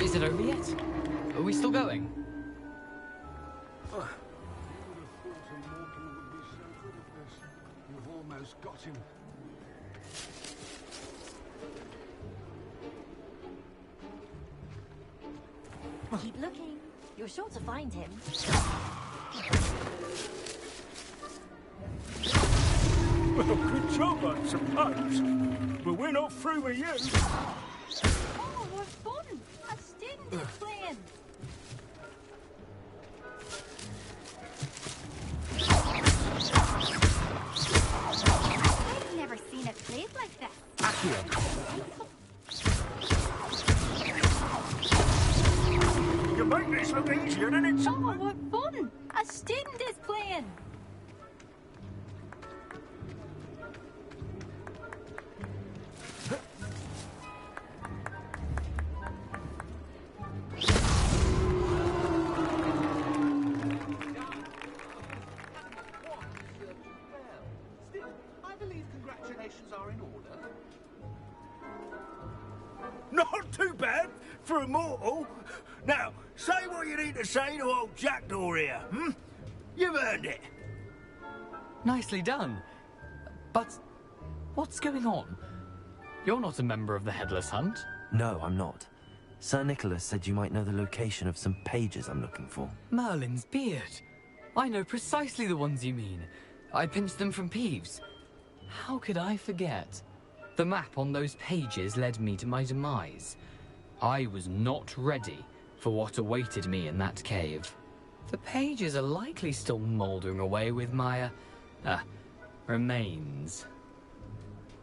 S9: Is it over yet? Are we still going?
S23: You've almost got him.
S2: Keep looking. You're sure to find him.
S23: Well, good job, I suppose. But we're not through with you.
S12: Oh, what fun! A student is playing! I've never seen it played like that.
S23: You make this look easier than it's...
S12: Oh, what fun! A student is playing!
S8: I believe congratulations are in order.
S23: Not too bad for a mortal. Now, say what you need to say to old Jackdaw here, hmm? You've earned it.
S9: Nicely done. But what's going on? You're not a member of the Headless Hunt.
S1: No, I'm not. Sir Nicholas said you might know the location of some pages I'm looking for.
S9: Merlin's beard. I know precisely the ones you mean. I pinched them from Peeves. How could I forget? The map on those pages led me to my demise. I was not ready for what awaited me in that cave. The pages are likely still mouldering away with my, remains.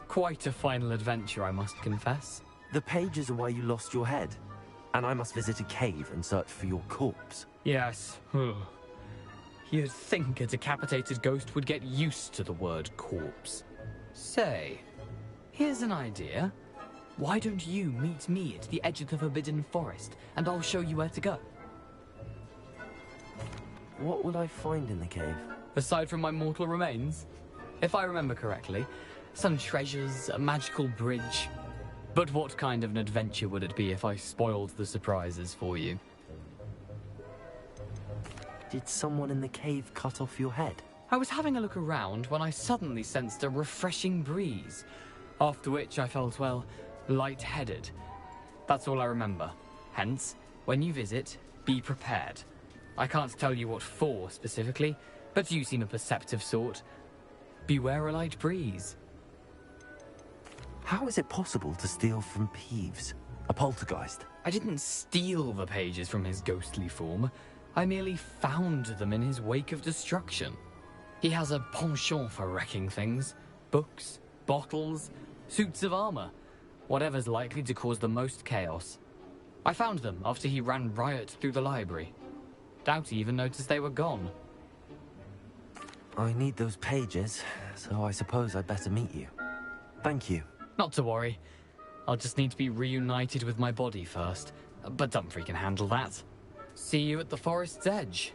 S9: Quite a final adventure, I must confess.
S1: The pages are why you lost your head, and I must visit a cave and search for your corpse.
S9: Yes. You'd think a decapitated ghost would get used to the word corpse. Say, here's an idea. Why don't you meet me at the edge of the Forbidden Forest, and I'll show you where to go?
S1: What will I find in the cave?
S9: Aside from my mortal remains? If I remember correctly, some treasures, a magical bridge. But what kind of an adventure would it be if I spoiled the surprises for you?
S1: Did someone in the cave cut off your head?
S9: I was having a look around when I suddenly sensed a refreshing breeze, after which I felt, well, lightheaded. That's all I remember. Hence, when you visit, be prepared. I can't tell you what for specifically, but you seem a perceptive sort. Beware a light breeze.
S1: How is it possible to steal from Peeves, a poltergeist?
S9: I didn't steal the pages from his ghostly form. I merely found them in his wake of destruction. He has a penchant for wrecking things. Books, bottles, suits of armor. Whatever's likely to cause the most chaos. I found them after he ran riot through the library. Doubt he even noticed they were gone.
S1: I need those pages, so I suppose I'd better meet you. Thank you.
S9: Not to worry. I'll just need to be reunited with my body first. But Dumfries can handle that. See you at the forest's edge.